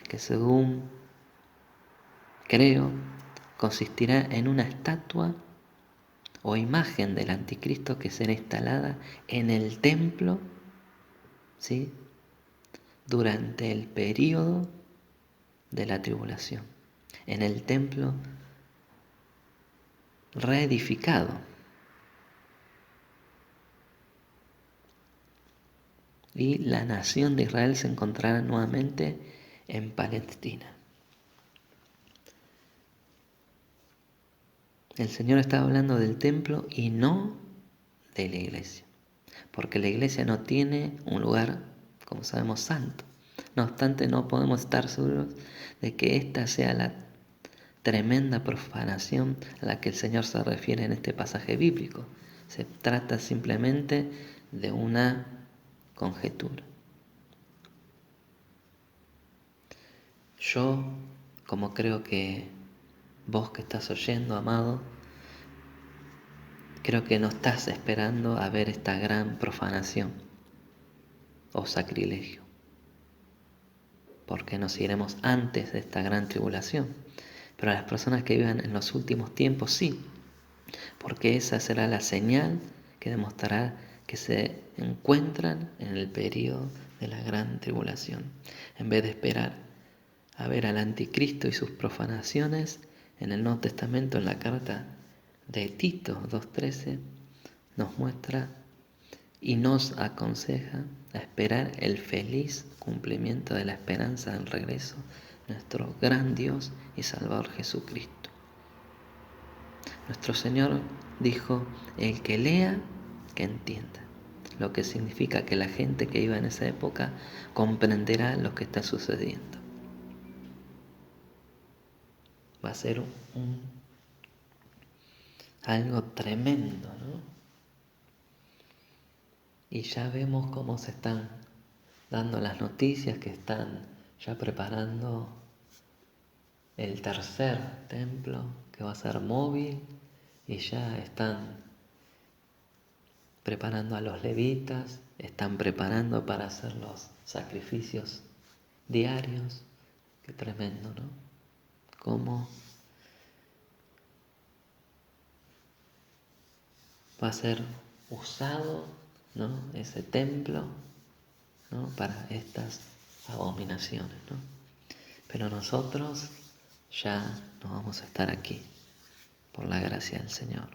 que según creo consistirá en una estatua o imagen del anticristo que será instalada en el templo, ¿sí?, durante el período de la tribulación, en el templo reedificado. Y la nación de Israel se encontrará nuevamente en Palestina. El Señor estaba hablando del templo y no de la iglesia, porque la iglesia no tiene un lugar, como sabemos, santo. No obstante, no podemos estar seguros de que esta sea la tremenda profanación a la que el Señor se refiere en este pasaje bíblico. Se trata simplemente de una conjetura. Yo, como creo que vos que estás oyendo, amado, creo que no estás esperando a ver esta gran profanación o sacrilegio, porque nos iremos antes de esta gran tribulación. Pero a las personas que vivan en los últimos tiempos, sí, porque esa será la señal que demostrará que se encuentran en el periodo de la gran tribulación. En vez de esperar a ver al anticristo y sus profanaciones, en el Nuevo Testamento, en la carta de Tito 2:13, nos muestra y nos aconseja a esperar el feliz cumplimiento de la esperanza del regreso de nuestro gran Dios y Salvador Jesucristo. Nuestro Señor dijo, el que lea, que entienda, lo que significa que la gente que iba en esa época comprenderá lo que está sucediendo. Va a ser algo tremendo, ¿no? Y ya vemos cómo se están dando las noticias que están ya preparando el tercer templo que va a ser móvil y ya están preparando a los levitas, están preparando para hacer los sacrificios diarios. Qué tremendo, ¿no? Cómo va a ser usado, ¿no?, ese templo, ¿no?, para estas abominaciones, ¿no? Pero nosotros ya no vamos a estar aquí, por la gracia del Señor.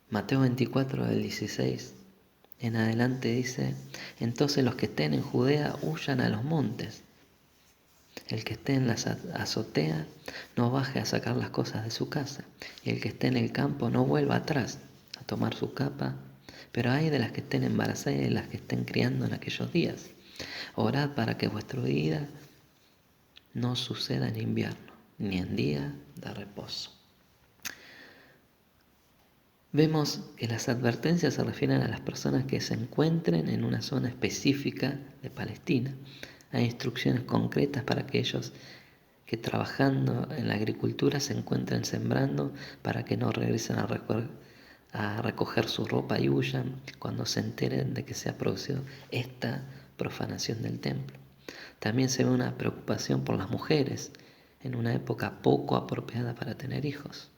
Mateo 24, del 16 en adelante dice, entonces los que estén en Judea huyan a los montes. El que esté en la azotea no baje a sacar las cosas de su casa, y el que esté en el campo no vuelva atrás a tomar su capa. Pero hay de las que estén embarazadas y de las que estén criando en aquellos días. Orad para que vuestra vida no suceda en invierno, ni en día de reposo. Vemos que las advertencias se refieren a las personas que se encuentren en una zona específica de Palestina. Hay instrucciones concretas para aquellos que trabajando en la agricultura se encuentren sembrando para que no regresen a recoger su ropa y huyan cuando se enteren de que se ha producido esta profanación del templo. También se ve una preocupación por las mujeres en una época poco apropiada para tener hijos.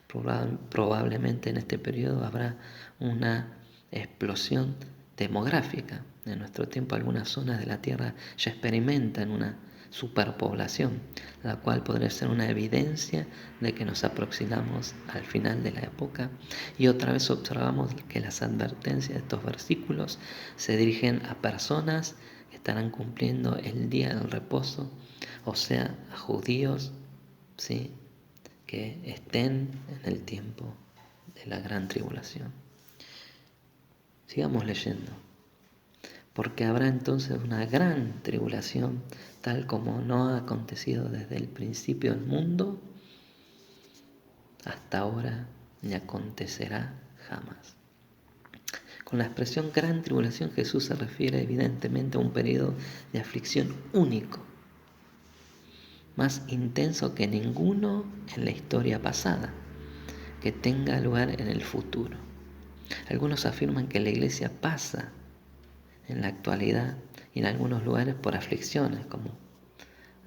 Probablemente en este periodo habrá una explosión demográfica. En nuestro tiempo algunas zonas de la Tierra ya experimentan una superpoblación, la cual podría ser una evidencia de que nos aproximamos al final de la época. Y otra vez observamos que las advertencias de estos versículos se dirigen a personas que estarán cumpliendo el día del reposo, o sea, a judíos, ¿sí?, que estén en el tiempo de la gran tribulación. Sigamos leyendo. Porque habrá entonces una gran tribulación, tal como no ha acontecido desde el principio del mundo hasta ahora, ni acontecerá jamás. Con la expresión gran tribulación, Jesús se refiere evidentemente a un periodo de aflicción único, más intenso que ninguno en la historia pasada, que tenga lugar en el futuro. Algunos afirman que la Iglesia pasa en la actualidad y en algunos lugares por aflicciones, como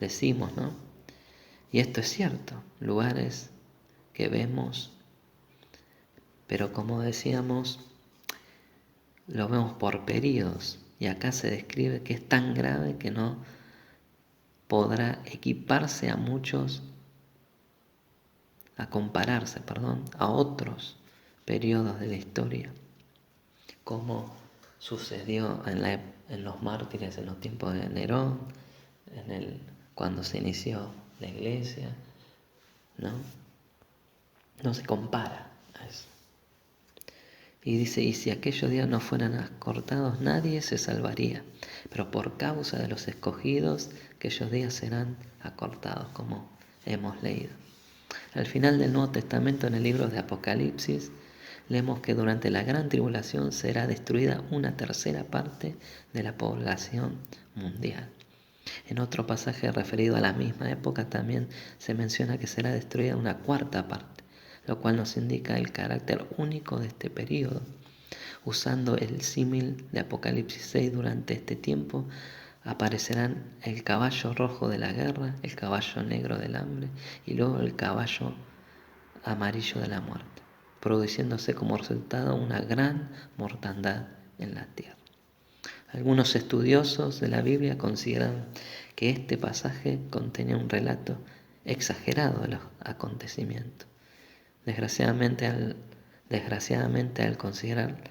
decimos, ¿no? Y esto es cierto, lugares que vemos, pero como decíamos, lo vemos por periodos, y acá se describe que es tan grave que no podrá equiparse a compararse a otros periodos de la historia, como sucedió en los mártires en los tiempos de Nerón, cuando se inició la iglesia, ¿no? No se compara a eso. Y dice, y si aquellos días no fueran acortados, nadie se salvaría, pero por causa de los escogidos, aquellos días serán acortados, como hemos leído. Al final del Nuevo Testamento, en el libro de Apocalipsis, leemos que durante la gran tribulación será destruida una tercera parte de la población mundial. En otro pasaje referido a la misma época también se menciona que será destruida una cuarta parte, lo cual nos indica el carácter único de este periodo. Usando el símil de Apocalipsis 6, durante este tiempo aparecerán el caballo rojo de la guerra, el caballo negro del hambre y luego el caballo amarillo de la muerte, produciéndose como resultado una gran mortandad en la tierra. Algunos estudiosos de la Biblia consideran que este pasaje contenía un relato exagerado de los acontecimientos. Desgraciadamente al considerar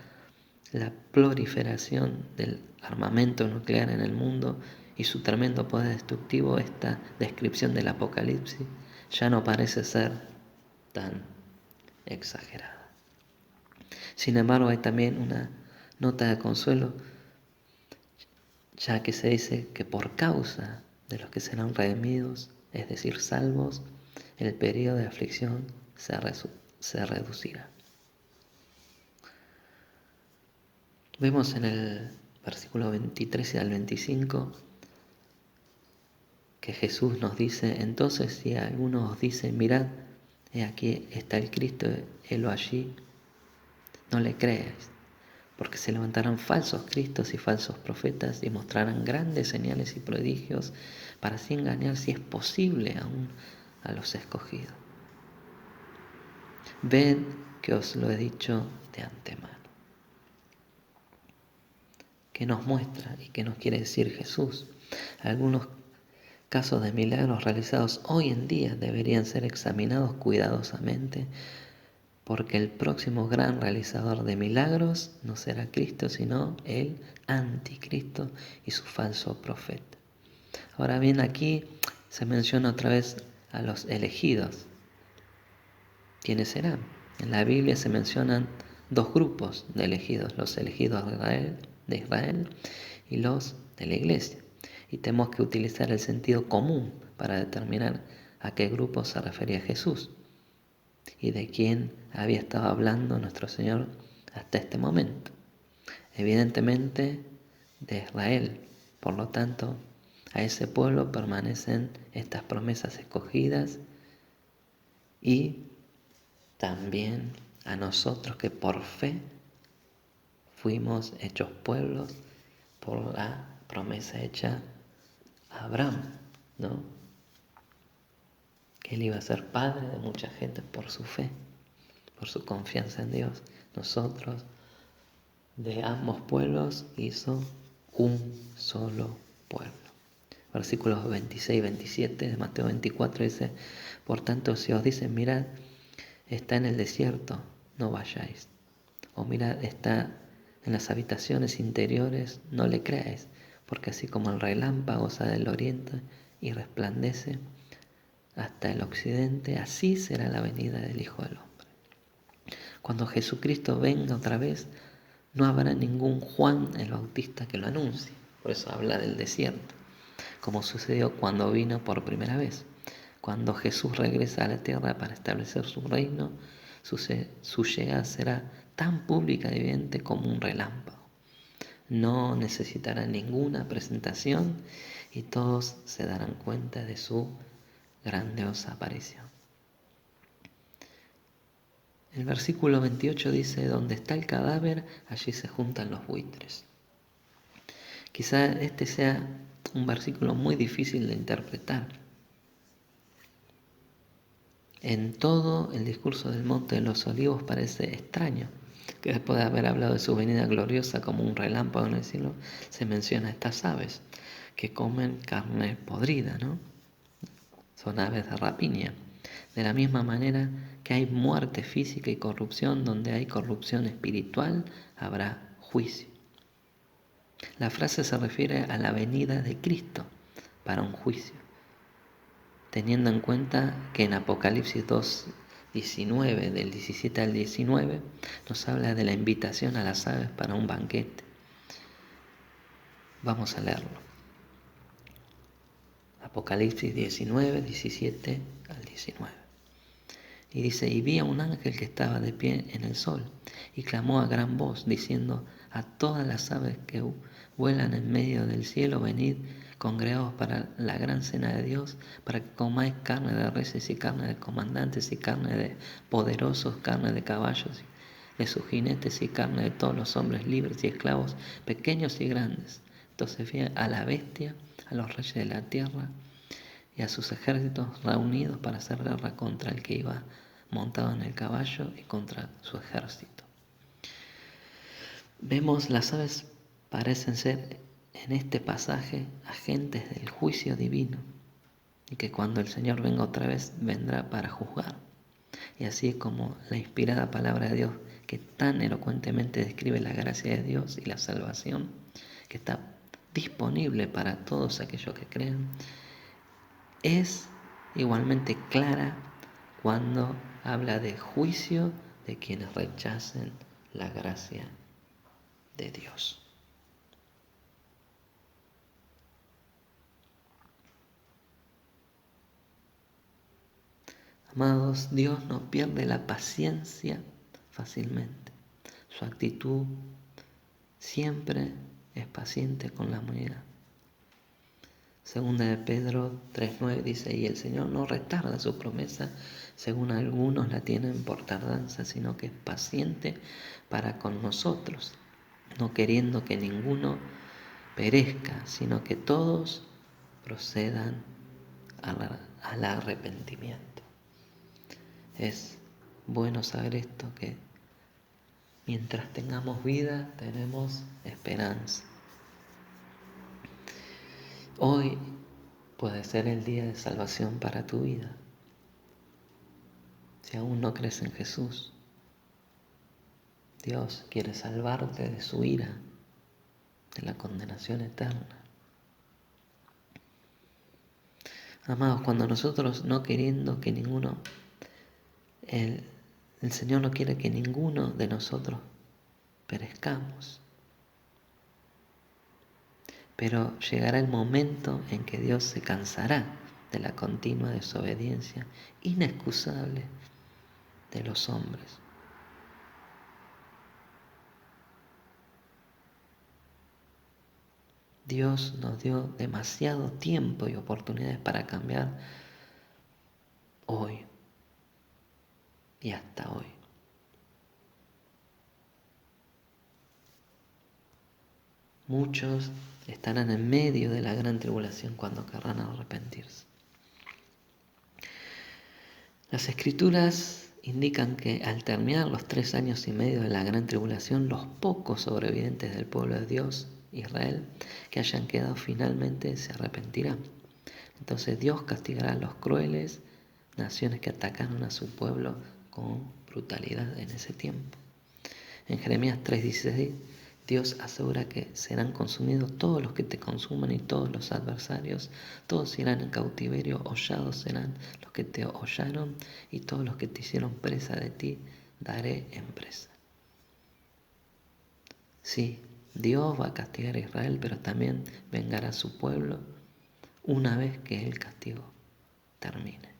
la proliferación del armamento nuclear en el mundo y su tremendo poder destructivo, esta descripción del Apocalipsis ya no parece ser tan exagerada. Sin embargo, hay también una nota de consuelo, ya que se dice que por causa de los que serán redimidos, es decir, salvos, el periodo de aflicción se reducirá. Vemos en el versículo 23 y al 25 que Jesús nos dice: entonces si alguno os dice, mirad, he aquí está el Cristo, helo allí, no le creáis, porque se levantarán falsos cristos y falsos profetas y mostrarán grandes señales y prodigios para así engañar, si es posible, aún a los escogidos. Ved que os lo he dicho de antemano. ¿Qué nos muestra y qué nos quiere decir Jesús? Algunos casos de milagros realizados hoy en día deberían ser examinados cuidadosamente, porque el próximo gran realizador de milagros no será Cristo, sino el anticristo y su falso profeta. Ahora bien, aquí se menciona otra vez a los elegidos. ¿Quiénes serán? En la Biblia se mencionan dos grupos de elegidos: los elegidos de Israel y los de la iglesia. Y tenemos que utilizar el sentido común para determinar a qué grupo se refería Jesús y de quién había estado hablando nuestro Señor hasta este momento. Evidentemente de Israel. Por lo tanto, a ese pueblo permanecen estas promesas escogidas, y también a nosotros que por fe fuimos hechos pueblos por la promesa hecha a Abraham, ¿no? Que él iba a ser padre de mucha gente por su fe, por su confianza en Dios. Nosotros de ambos pueblos hizo un solo pueblo. Versículos 26 y 27 de Mateo 24 dice: por tanto, si os dicen, mirad, está en el desierto, no vayáis. O mirad, está en las habitaciones interiores, no le creáis, porque así como el relámpago sale del oriente y resplandece hasta el occidente, así será la venida del Hijo del Hombre. Cuando Jesucristo venga otra vez, no habrá ningún Juan el Bautista que lo anuncie. Por eso habla del desierto, como sucedió cuando vino por primera vez. Cuando Jesús regresa a la tierra para establecer su reino, su llegada será tan pública y evidente como un relámpago. No necesitará ninguna presentación y todos se darán cuenta de su grandiosa aparición. El versículo 28 dice: donde está el cadáver, allí se juntan los buitres. Quizá este sea un versículo muy difícil de interpretar. En todo el discurso del Monte de los Olivos parece extraño que después de haber hablado de su venida gloriosa como un relámpago en el cielo, se menciona a estas aves que comen carne podrida, ¿no? Son aves de rapiña. De la misma manera que hay muerte física y corrupción, donde hay corrupción espiritual, habrá juicio. La frase se refiere a la venida de Cristo para un juicio, teniendo en cuenta que en Apocalipsis 2:19, del 17 al 19, nos habla de la invitación a las aves para un banquete. Vamos a leerlo. Apocalipsis 19, 17 al 19. Y dice: y vi a un ángel que estaba de pie en el sol, y clamó a gran voz, diciendo a todas las aves que vuelan en medio del cielo: venid, congregados para la gran cena de Dios, para que comáis carne de reses y carne de comandantes y carne de poderosos, carne de caballos, de sus jinetes y carne de todos los hombres libres y esclavos, pequeños y grandes. Entonces vi a la bestia, a los reyes de la tierra y a sus ejércitos reunidos para hacer guerra contra el que iba montado en el caballo y contra su ejército. Vemos, las aves parecen ser en este pasaje agentes del juicio divino y que cuando el Señor venga otra vez vendrá para juzgar. Y así como la inspirada palabra de Dios que tan elocuentemente describe la gracia de Dios y la salvación que está disponible para todos aquellos que creen, es igualmente clara cuando habla de juicio de quienes rechacen la gracia de Dios. Amados, Dios no pierde la paciencia fácilmente. Su actitud siempre es paciente con la humanidad. Segunda de Pedro 3:9 dice, y el Señor no retarda su promesa, según algunos la tienen por tardanza, sino que es paciente para con nosotros, no queriendo que ninguno perezca, sino que todos procedan al arrepentimiento. Es bueno saber esto, que mientras tengamos vida tenemos esperanza. Hoy puede ser el día de salvación para tu vida. Si aún no crees en Jesús, Dios quiere salvarte de su ira, de la condenación eterna. Amados, cuando nosotros no queriendo que ninguno, el Señor no quiere que ninguno de nosotros perezcamos. Pero llegará el momento en que Dios se cansará de la continua desobediencia inexcusable de los hombres. Dios nos dio demasiado tiempo y oportunidades para cambiar hoy y hasta hoy. Muchos estarán en medio de la gran tribulación cuando querrán arrepentirse. Las Escrituras indican que al terminar los 3 años y medio de la gran tribulación, los pocos sobrevivientes del pueblo de Dios, Israel, que hayan quedado finalmente se arrepentirán. Entonces Dios castigará a los crueles naciones que atacaron a su pueblo con brutalidad en ese tiempo. En Jeremías 3:16, Dios asegura que serán consumidos todos los que te consuman y todos los adversarios, todos irán en cautiverio, hollados serán los que te hollaron y todos los que te hicieron presa de ti daré en presa. Sí, Dios va a castigar a Israel, pero también vengará a su pueblo una vez que el castigo termine.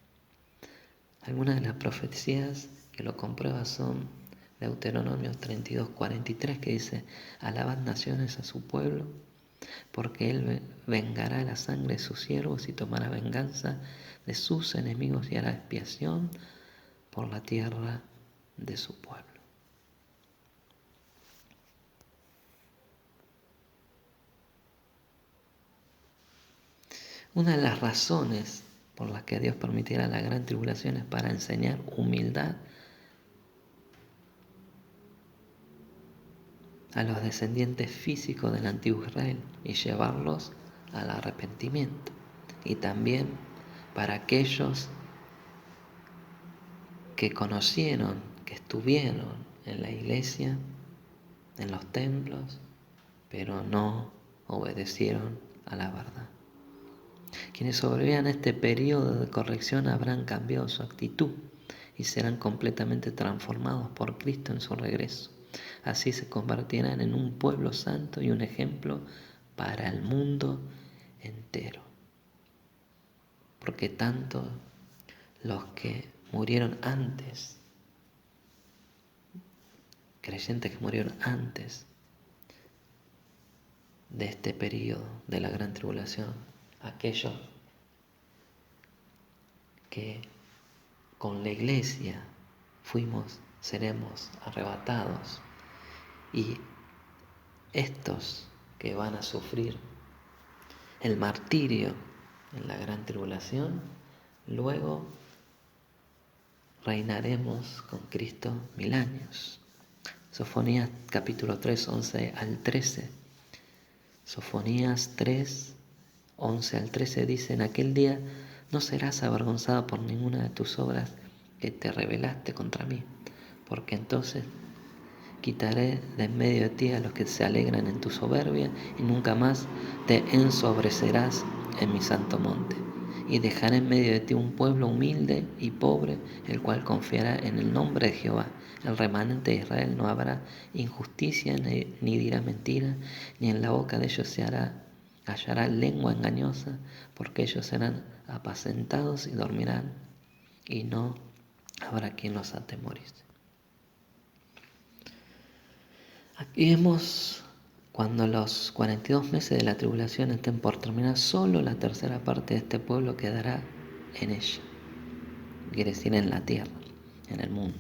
Algunas de las profecías que lo comprueban son Deuteronomio 32:43, que dice, alabad naciones a su pueblo, porque él vengará la sangre de sus siervos y tomará venganza de sus enemigos y hará expiación por la tierra de su pueblo. Una de las razones por las que Dios permitirá la gran tribulación es para enseñar humildad a los descendientes físicos del antiguo Israel y llevarlos al arrepentimiento. Y también para aquellos que conocieron, que estuvieron en la iglesia, en los templos, pero no obedecieron a la verdad. Quienes sobrevivan a este periodo de corrección habrán cambiado su actitud y serán completamente transformados por Cristo en su regreso. Así se convertirán en un pueblo santo y un ejemplo para el mundo entero. Porque tanto los que murieron antes, creyentes que murieron antes de este periodo de la gran tribulación, aquellos que con la iglesia seremos arrebatados, y estos que van a sufrir el martirio en la gran tribulación, luego reinaremos con Cristo 1000 años. Sofonías capítulo 3, 11 al 13 Sofonías 3, 11 al 13 dice: en aquel día no serás avergonzado por ninguna de tus obras que te rebelaste contra mí, porque entonces quitaré de en medio de ti a los que se alegran en tu soberbia, y nunca más te ensobrecerás en mi santo monte. Y dejaré en medio de ti un pueblo humilde y pobre, el cual confiará en el nombre de Jehová. El remanente de Israel no habrá injusticia ni dirá mentira, ni en la boca de ellos hallará lengua engañosa, porque ellos serán apacentados y dormirán, y no habrá quien los atemorice. Aquí vemos cuando los 42 meses de la tribulación estén por terminar, solo la tercera parte de este pueblo quedará en ella, quiere decir en la tierra, en el mundo.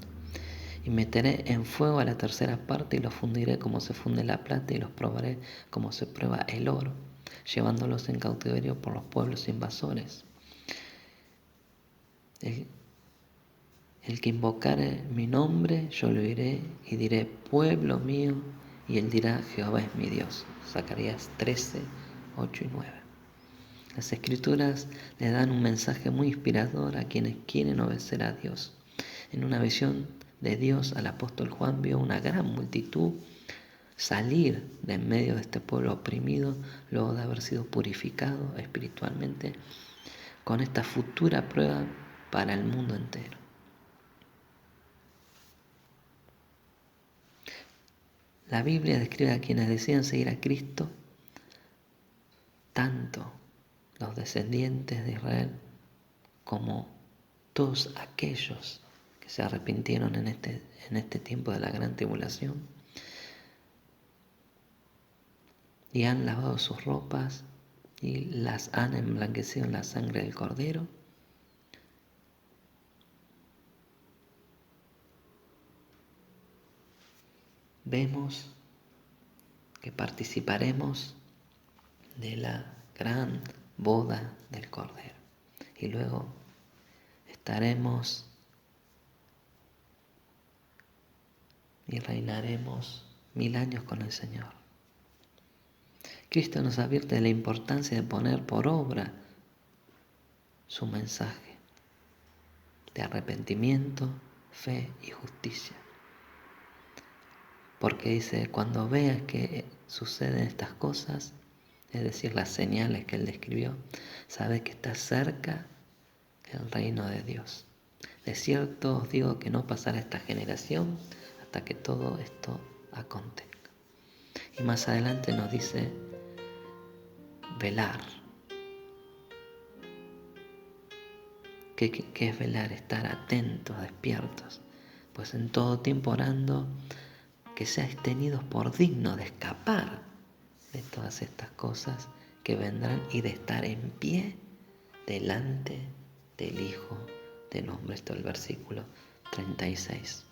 Y meteré en fuego a la tercera parte y los fundiré como se funde la plata y los probaré como se prueba el oro, llevándolos en cautiverio por los pueblos invasores. El que invocare mi nombre, yo lo oiré y diré: pueblo mío, y él dirá: Jehová es mi Dios. Zacarías 13, 8 y 9. Las escrituras le dan un mensaje muy inspirador a quienes quieren obedecer a Dios. En una visión de Dios, al apóstol Juan vio una gran multitud salir de en medio de este pueblo oprimido, luego de haber sido purificado espiritualmente, con esta futura prueba para el mundo entero. La Biblia describe a quienes deciden seguir a Cristo, tanto los descendientes de Israel como todos aquellos que se arrepintieron en este tiempo de la gran tribulación y han lavado sus ropas y las han emblanquecido en la sangre del Cordero. Vemos que participaremos de la gran boda del Cordero y luego estaremos y reinaremos 1000 años con el Señor. Cristo nos advierte de la importancia de poner por obra su mensaje de arrepentimiento, fe y justicia. Porque dice: cuando veas que suceden estas cosas, es decir, las señales que Él describió, sabes que está cerca el reino de Dios. De cierto os digo que no pasará esta generación hasta que todo esto acontezca. Y más adelante nos dice: velar. ¿Qué es velar? Estar atentos, despiertos, pues en todo tiempo orando, que seáis tenidos por dignos de escapar de todas estas cosas que vendrán y de estar en pie delante del Hijo del Hombre. Esto es el versículo 36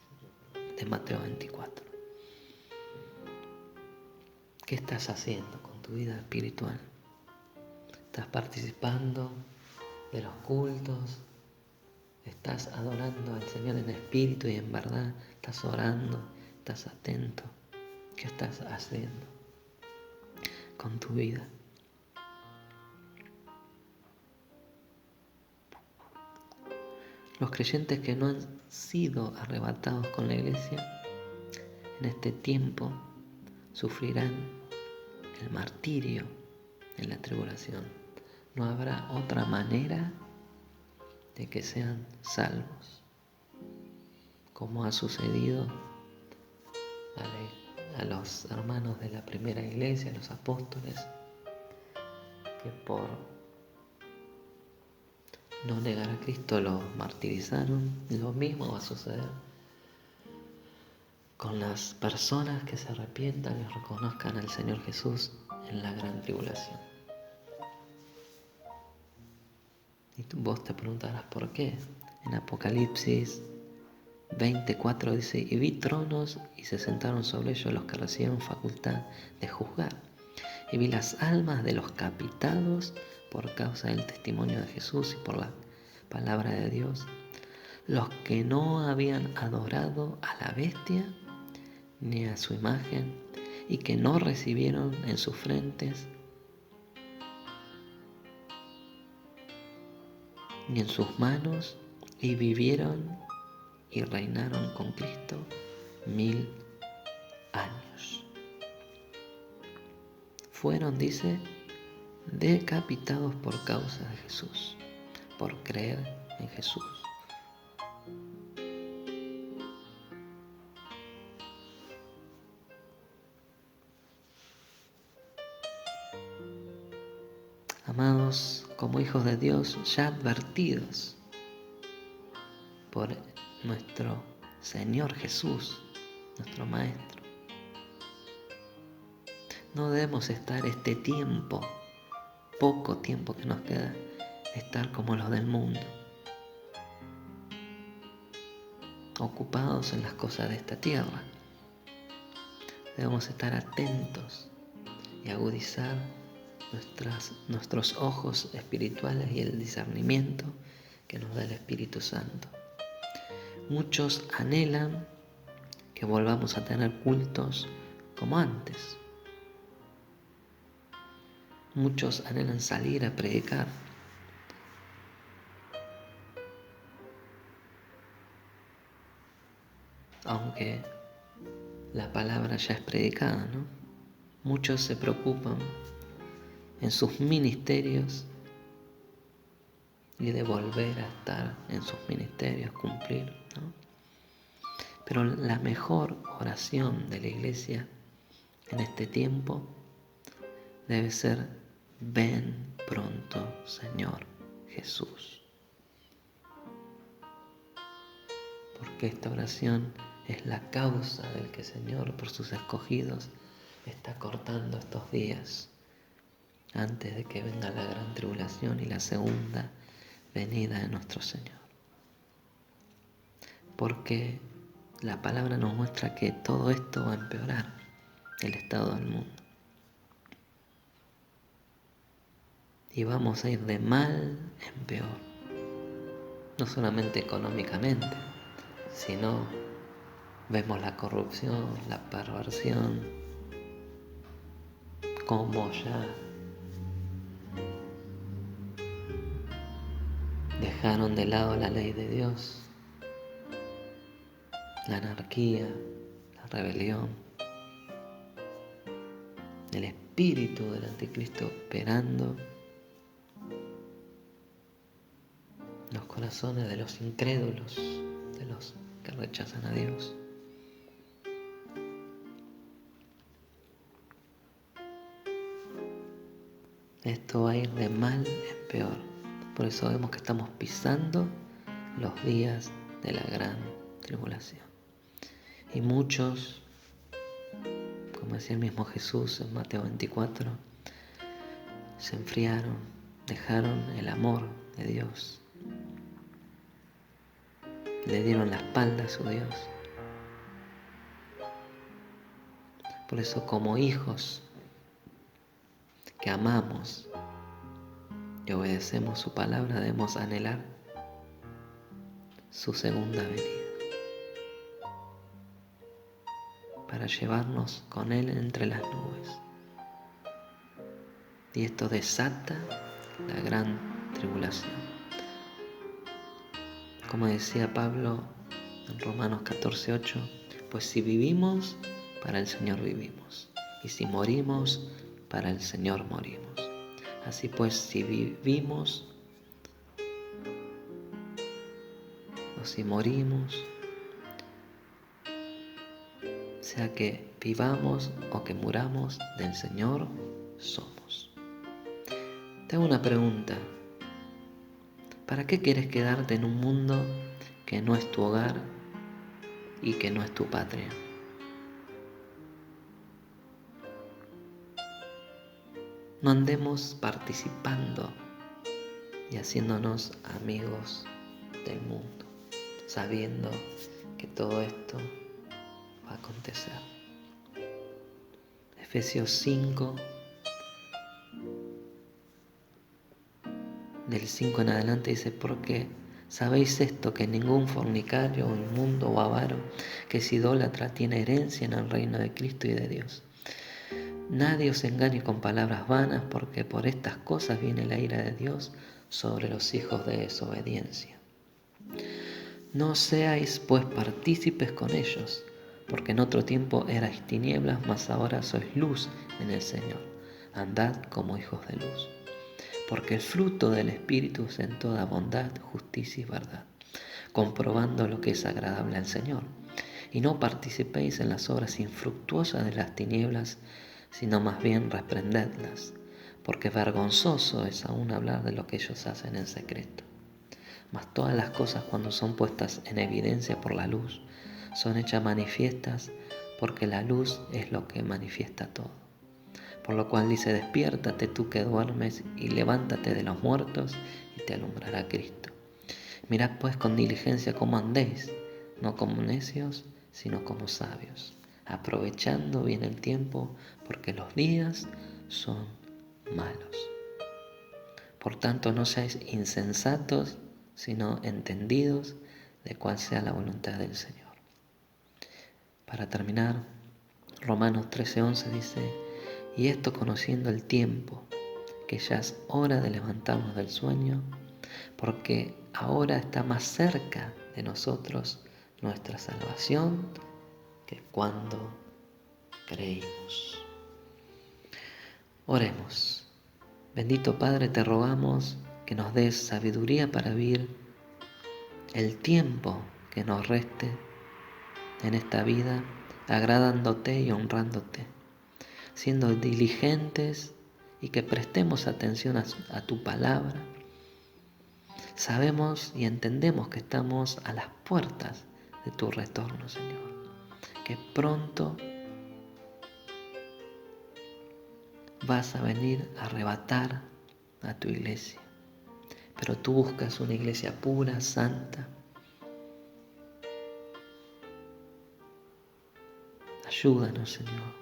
de Mateo 24. ¿Qué estás haciendo con tu vida espiritual? ¿Estás participando de los cultos? ¿Estás adorando al Señor en espíritu y en verdad? ¿Estás orando? ¿Estás atento? ¿Qué estás haciendo con tu vida? Los creyentes que no han sido arrebatados con la iglesia en este tiempo sufrirán el martirio en la tribulación. No habrá otra manera de que sean salvos, como ha sucedido a los hermanos de la primera iglesia, a los apóstoles, que por no negar a Cristo los martirizaron. Lo mismo va a suceder con las personas que se arrepientan y reconozcan al Señor Jesús en la gran tribulación. Y vos te preguntarás por qué. En Apocalipsis 24 dice: y vi tronos y se sentaron sobre ellos los que recibieron facultad de juzgar. Y vi las almas de los capitados por causa del testimonio de Jesús y por la palabra de Dios, los que no habían adorado a la bestia ni a su imagen, y que no recibieron en sus frentes ni en sus manos, y vivieron y reinaron con Cristo 1000 años. Fueron, dice, decapitados por causa de Jesús, por creer en Jesús. Amados, como hijos de Dios, ya advertidos por nuestro Señor Jesús, nuestro Maestro, no debemos estar este tiempo, poco tiempo que nos queda, estar como los del mundo, ocupados en las cosas de esta tierra. Debemos estar atentos y agudizar nuestros ojos espirituales y el discernimiento que nos da el Espíritu Santo. Muchos anhelan que volvamos a tener cultos como antes. Muchos anhelan salir a predicar. Aunque la palabra ya es predicada, ¿no? Muchos se preocupan en sus ministerios y de volver a estar en sus ministerios, cumplir, ¿no? Pero la mejor oración de la iglesia en este tiempo debe ser: ven pronto, Señor Jesús. Porque esta oración es la causa del que el Señor, por sus escogidos, está cortando estos días antes de que venga la gran tribulación y la segunda venida de nuestro Señor. Porque la palabra nos muestra que todo esto va a empeorar el estado del mundo. Y vamos a ir de mal en peor. No solamente económicamente, sino vemos la corrupción, la perversión, cómo ya dejaron de lado la ley de Dios, la anarquía, la rebelión, el espíritu del anticristo operando en los corazones de los incrédulos, de los que rechazan a Dios. Esto va a ir de mal en peor. Por eso vemos que estamos pisando los días de la gran tribulación. Y muchos, como decía el mismo Jesús en Mateo 24, se enfriaron, dejaron el amor de Dios, le dieron la espalda a su Dios. Por eso, como hijos que amamos y obedecemos su palabra, debemos anhelar su segunda venida para llevarnos con Él entre las nubes. Y esto desata la gran tribulación. Como decía Pablo en Romanos 14:8, pues si vivimos, para el Señor vivimos, y si morimos, para el Señor morimos. Así pues, si vivimos o si morimos, sea que vivamos o que muramos, del Señor somos. Te hago una pregunta. ¿Para qué quieres quedarte en un mundo que no es tu hogar y que no es tu patria? No andemos participando y haciéndonos amigos del mundo, sabiendo que todo esto va a acontecer. Efesios 5, del 5 en adelante dice: porque sabéis esto, que ningún fornicario o inmundo o avaro que es idólatra tiene herencia en el reino de Cristo y de Dios. Nadie os engañe con palabras vanas, porque por estas cosas viene la ira de Dios sobre los hijos de desobediencia. No seáis pues partícipes con ellos, porque en otro tiempo erais tinieblas, mas ahora sois luz en el Señor. Andad como hijos de luz. Porque el fruto del Espíritu es en toda bondad, justicia y verdad, comprobando lo que es agradable al Señor. Y no participéis en las obras infructuosas de las tinieblas, sino más bien reprendedlas, porque vergonzoso es aún hablar de lo que ellos hacen en secreto. Mas todas las cosas, cuando son puestas en evidencia por la luz, son hechas manifiestas, porque la luz es lo que manifiesta todo. Por lo cual dice: despiértate tú que duermes, y levántate de los muertos, y te alumbrará Cristo. Mirad pues con diligencia cómo andéis, no como necios, sino como sabios, aprovechando bien el tiempo, porque los días son malos. Por tanto, no seáis insensatos, sino entendidos de cuál sea la voluntad del Señor. Para terminar, Romanos 13:11 dice: y esto conociendo el tiempo, que ya es hora de levantarnos del sueño, porque ahora está más cerca de nosotros nuestra salvación que cuando creímos. Oremos. Bendito Padre, te rogamos que nos des sabiduría para vivir el tiempo que nos reste en esta vida, agradándote y honrándote, siendo diligentes y que prestemos atención a tu palabra. Sabemos y entendemos que estamos a las puertas de tu retorno, Señor, que pronto vas a venir a arrebatar a tu iglesia, pero tú buscas una iglesia pura, santa. Ayúdanos, Señor,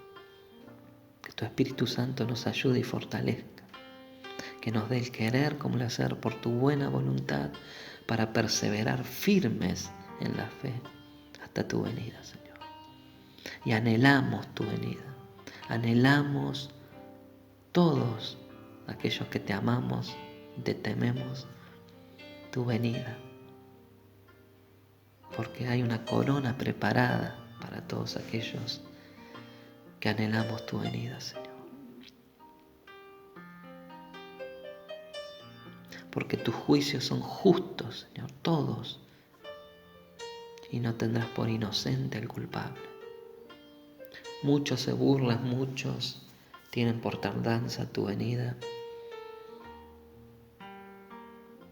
que tu Espíritu Santo nos ayude y fortalezca, que nos dé el querer como el hacer por tu buena voluntad, para perseverar firmes en la fe hasta tu venida, Señor. Y anhelamos tu venida, anhelamos todos aquellos que te amamos y te tememos tu venida, porque hay una corona preparada para todos aquellos que anhelamos tu venida, Señor. Porque tus juicios son justos, Señor, todos, y no tendrás por inocente al culpable. Muchos se burlan, muchos tienen por tardanza tu venida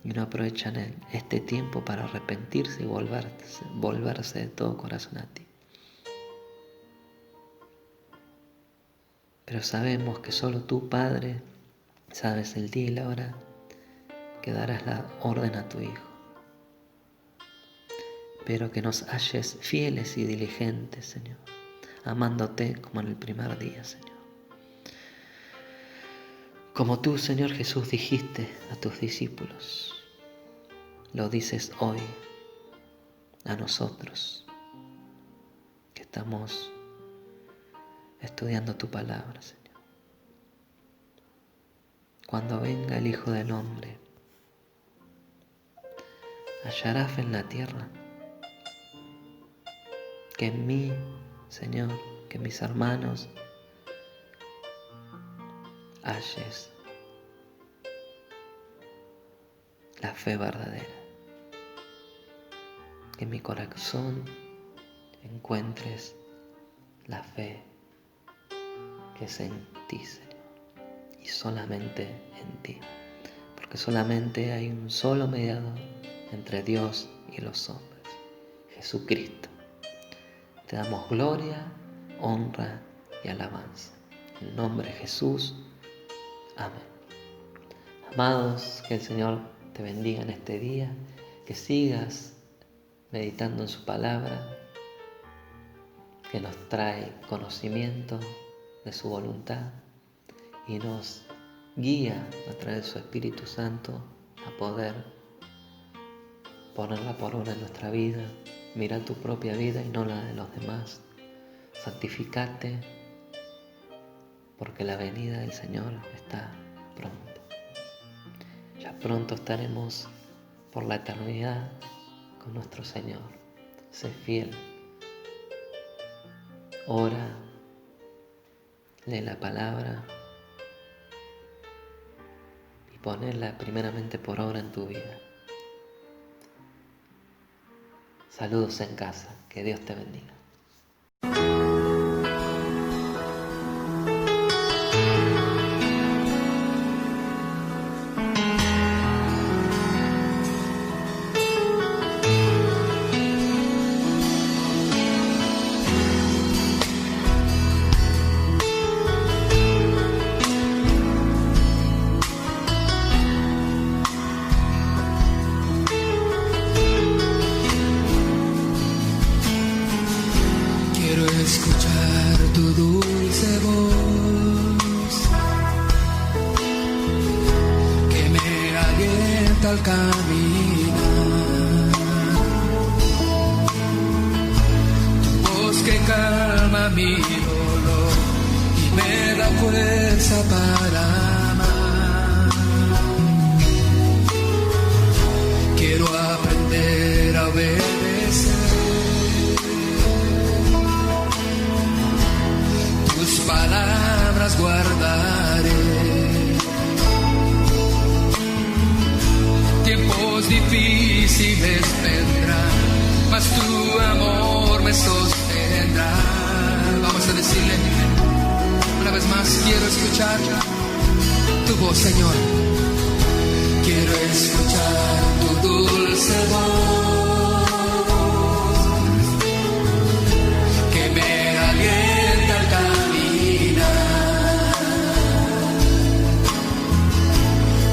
y no aprovechan este tiempo para arrepentirse y volverse de todo corazón a ti. Pero sabemos que solo tú, Padre, sabes el día y la hora que darás la orden a tu Hijo. Pero que nos halles fieles y diligentes, Señor, amándote como en el primer día, Señor. Como tú, Señor Jesús, dijiste a tus discípulos, lo dices hoy a nosotros, que estamos estudiando tu palabra, Señor. Cuando venga el Hijo del Hombre, ¿hallará fe en la tierra? Que en mí, Señor, que mis hermanos halles la fe verdadera. Que en mi corazón encuentres la fe que es en ti, Señor, y solamente en ti, porque solamente hay un solo mediador entre Dios y los hombres, Jesucristo. Te damos gloria, honra y alabanza. En el nombre de Jesús. Amén. Amados, que el Señor te bendiga en este día, que sigas meditando en su palabra, que nos trae conocimiento de su voluntad y nos guía a través de su Espíritu Santo a poder ponerla por obra en nuestra vida. Mira tu propia vida y no la de los demás. Santificate porque la venida del Señor está pronto. Ya pronto estaremos por la eternidad con nuestro Señor. Sé fiel. Ora, lee la palabra y ponela primeramente por obra en tu vida. Saludos en casa, que Dios te bendiga. Escuchar tu dulce voz que me alienta al caminar, tu voz que calma mi dolor y me da fuerza para amar. Quiero aprender a obedecer palabras, guardaré. Tiempos difíciles vendrán, mas tu amor me sostendrá. Vamos a decirle una vez más: quiero escuchar tu voz, Señor. Quiero escuchar tu dulce voz que me alienta al caminar,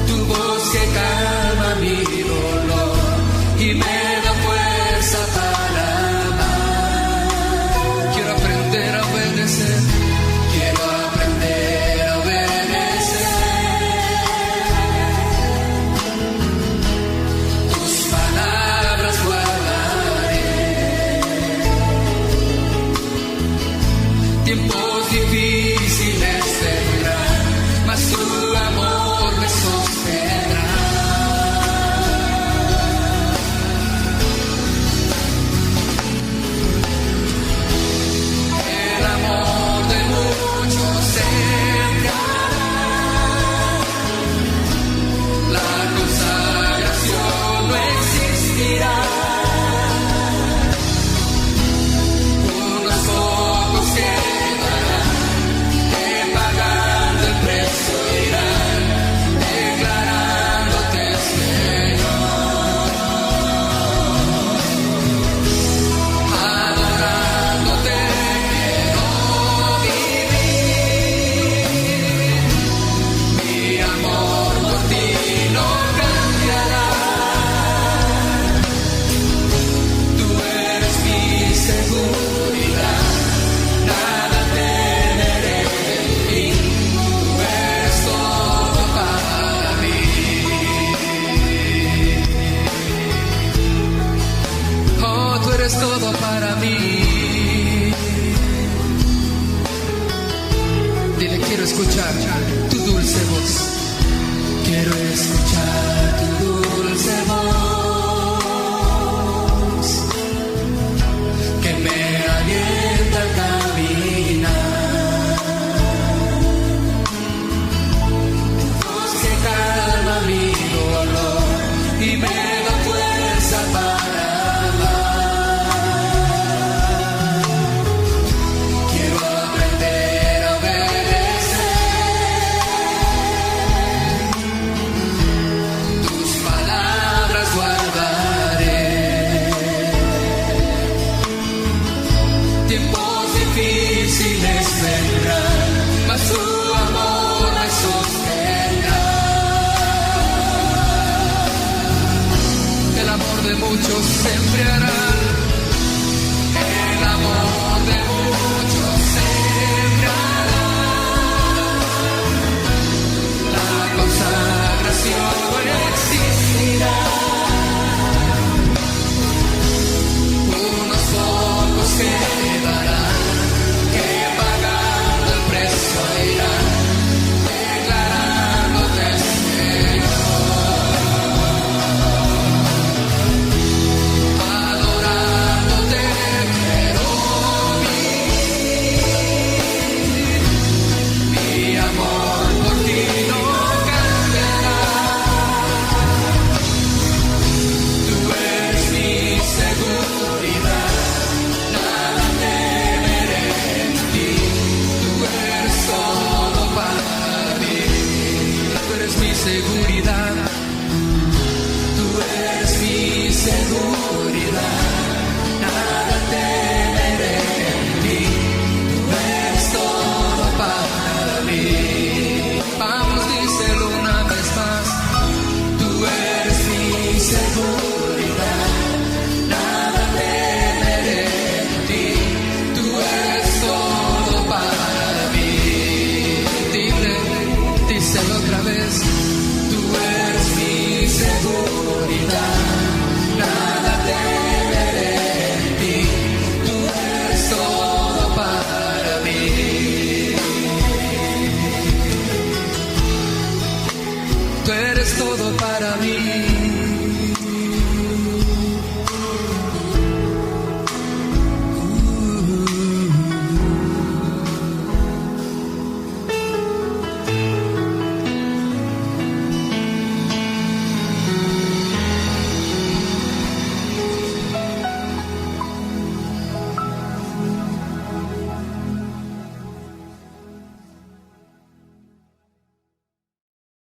tu voz que calma mi dolor y me da fuerza para amar. Quiero aprender a obedecer, quiero aprender a obedecer tus palabras, guardaré. Tiempos difíciles vendrán, mas tu amor me sostendrá. El amor de muchos sembrará, la consagración no existirá. Unos pocos quedarán, que pagando el precio irán, declarándote Señor, adorándote quiero vivir. Mi amor por ti no cambiará, tú eres mi seguridad, nada temeré de ti, tú eres todo para mí. Oh, tú eres todo para mí. Dile: quiero escuchar tu dulce voz, quiero escuchar tu dulce voz que me alienta al caminar, voz que calma mi dolor y me da fuerza para amar. Quiero aprender a obedecer tus palabras, guardaré. Tiempos difíciles vendrán, mas tu amor me sostendrá. El amor de muchos se enfriará, el amor de muchos se enfriará, la consagración no existirá. Unos pocos quedarán, que pagando el precio irán, seguridad, tú eres mi seguridad, nada temeré en ti, tú eres todo para mí. Vamos, díselo una vez más, tú eres mi seguridad, nada temeré en ti, tú eres todo para mí. Díselo otra vez, tú eres mi seguridad, nada temeré en ti, tú eres todo para mí. Tú eres todo para mí.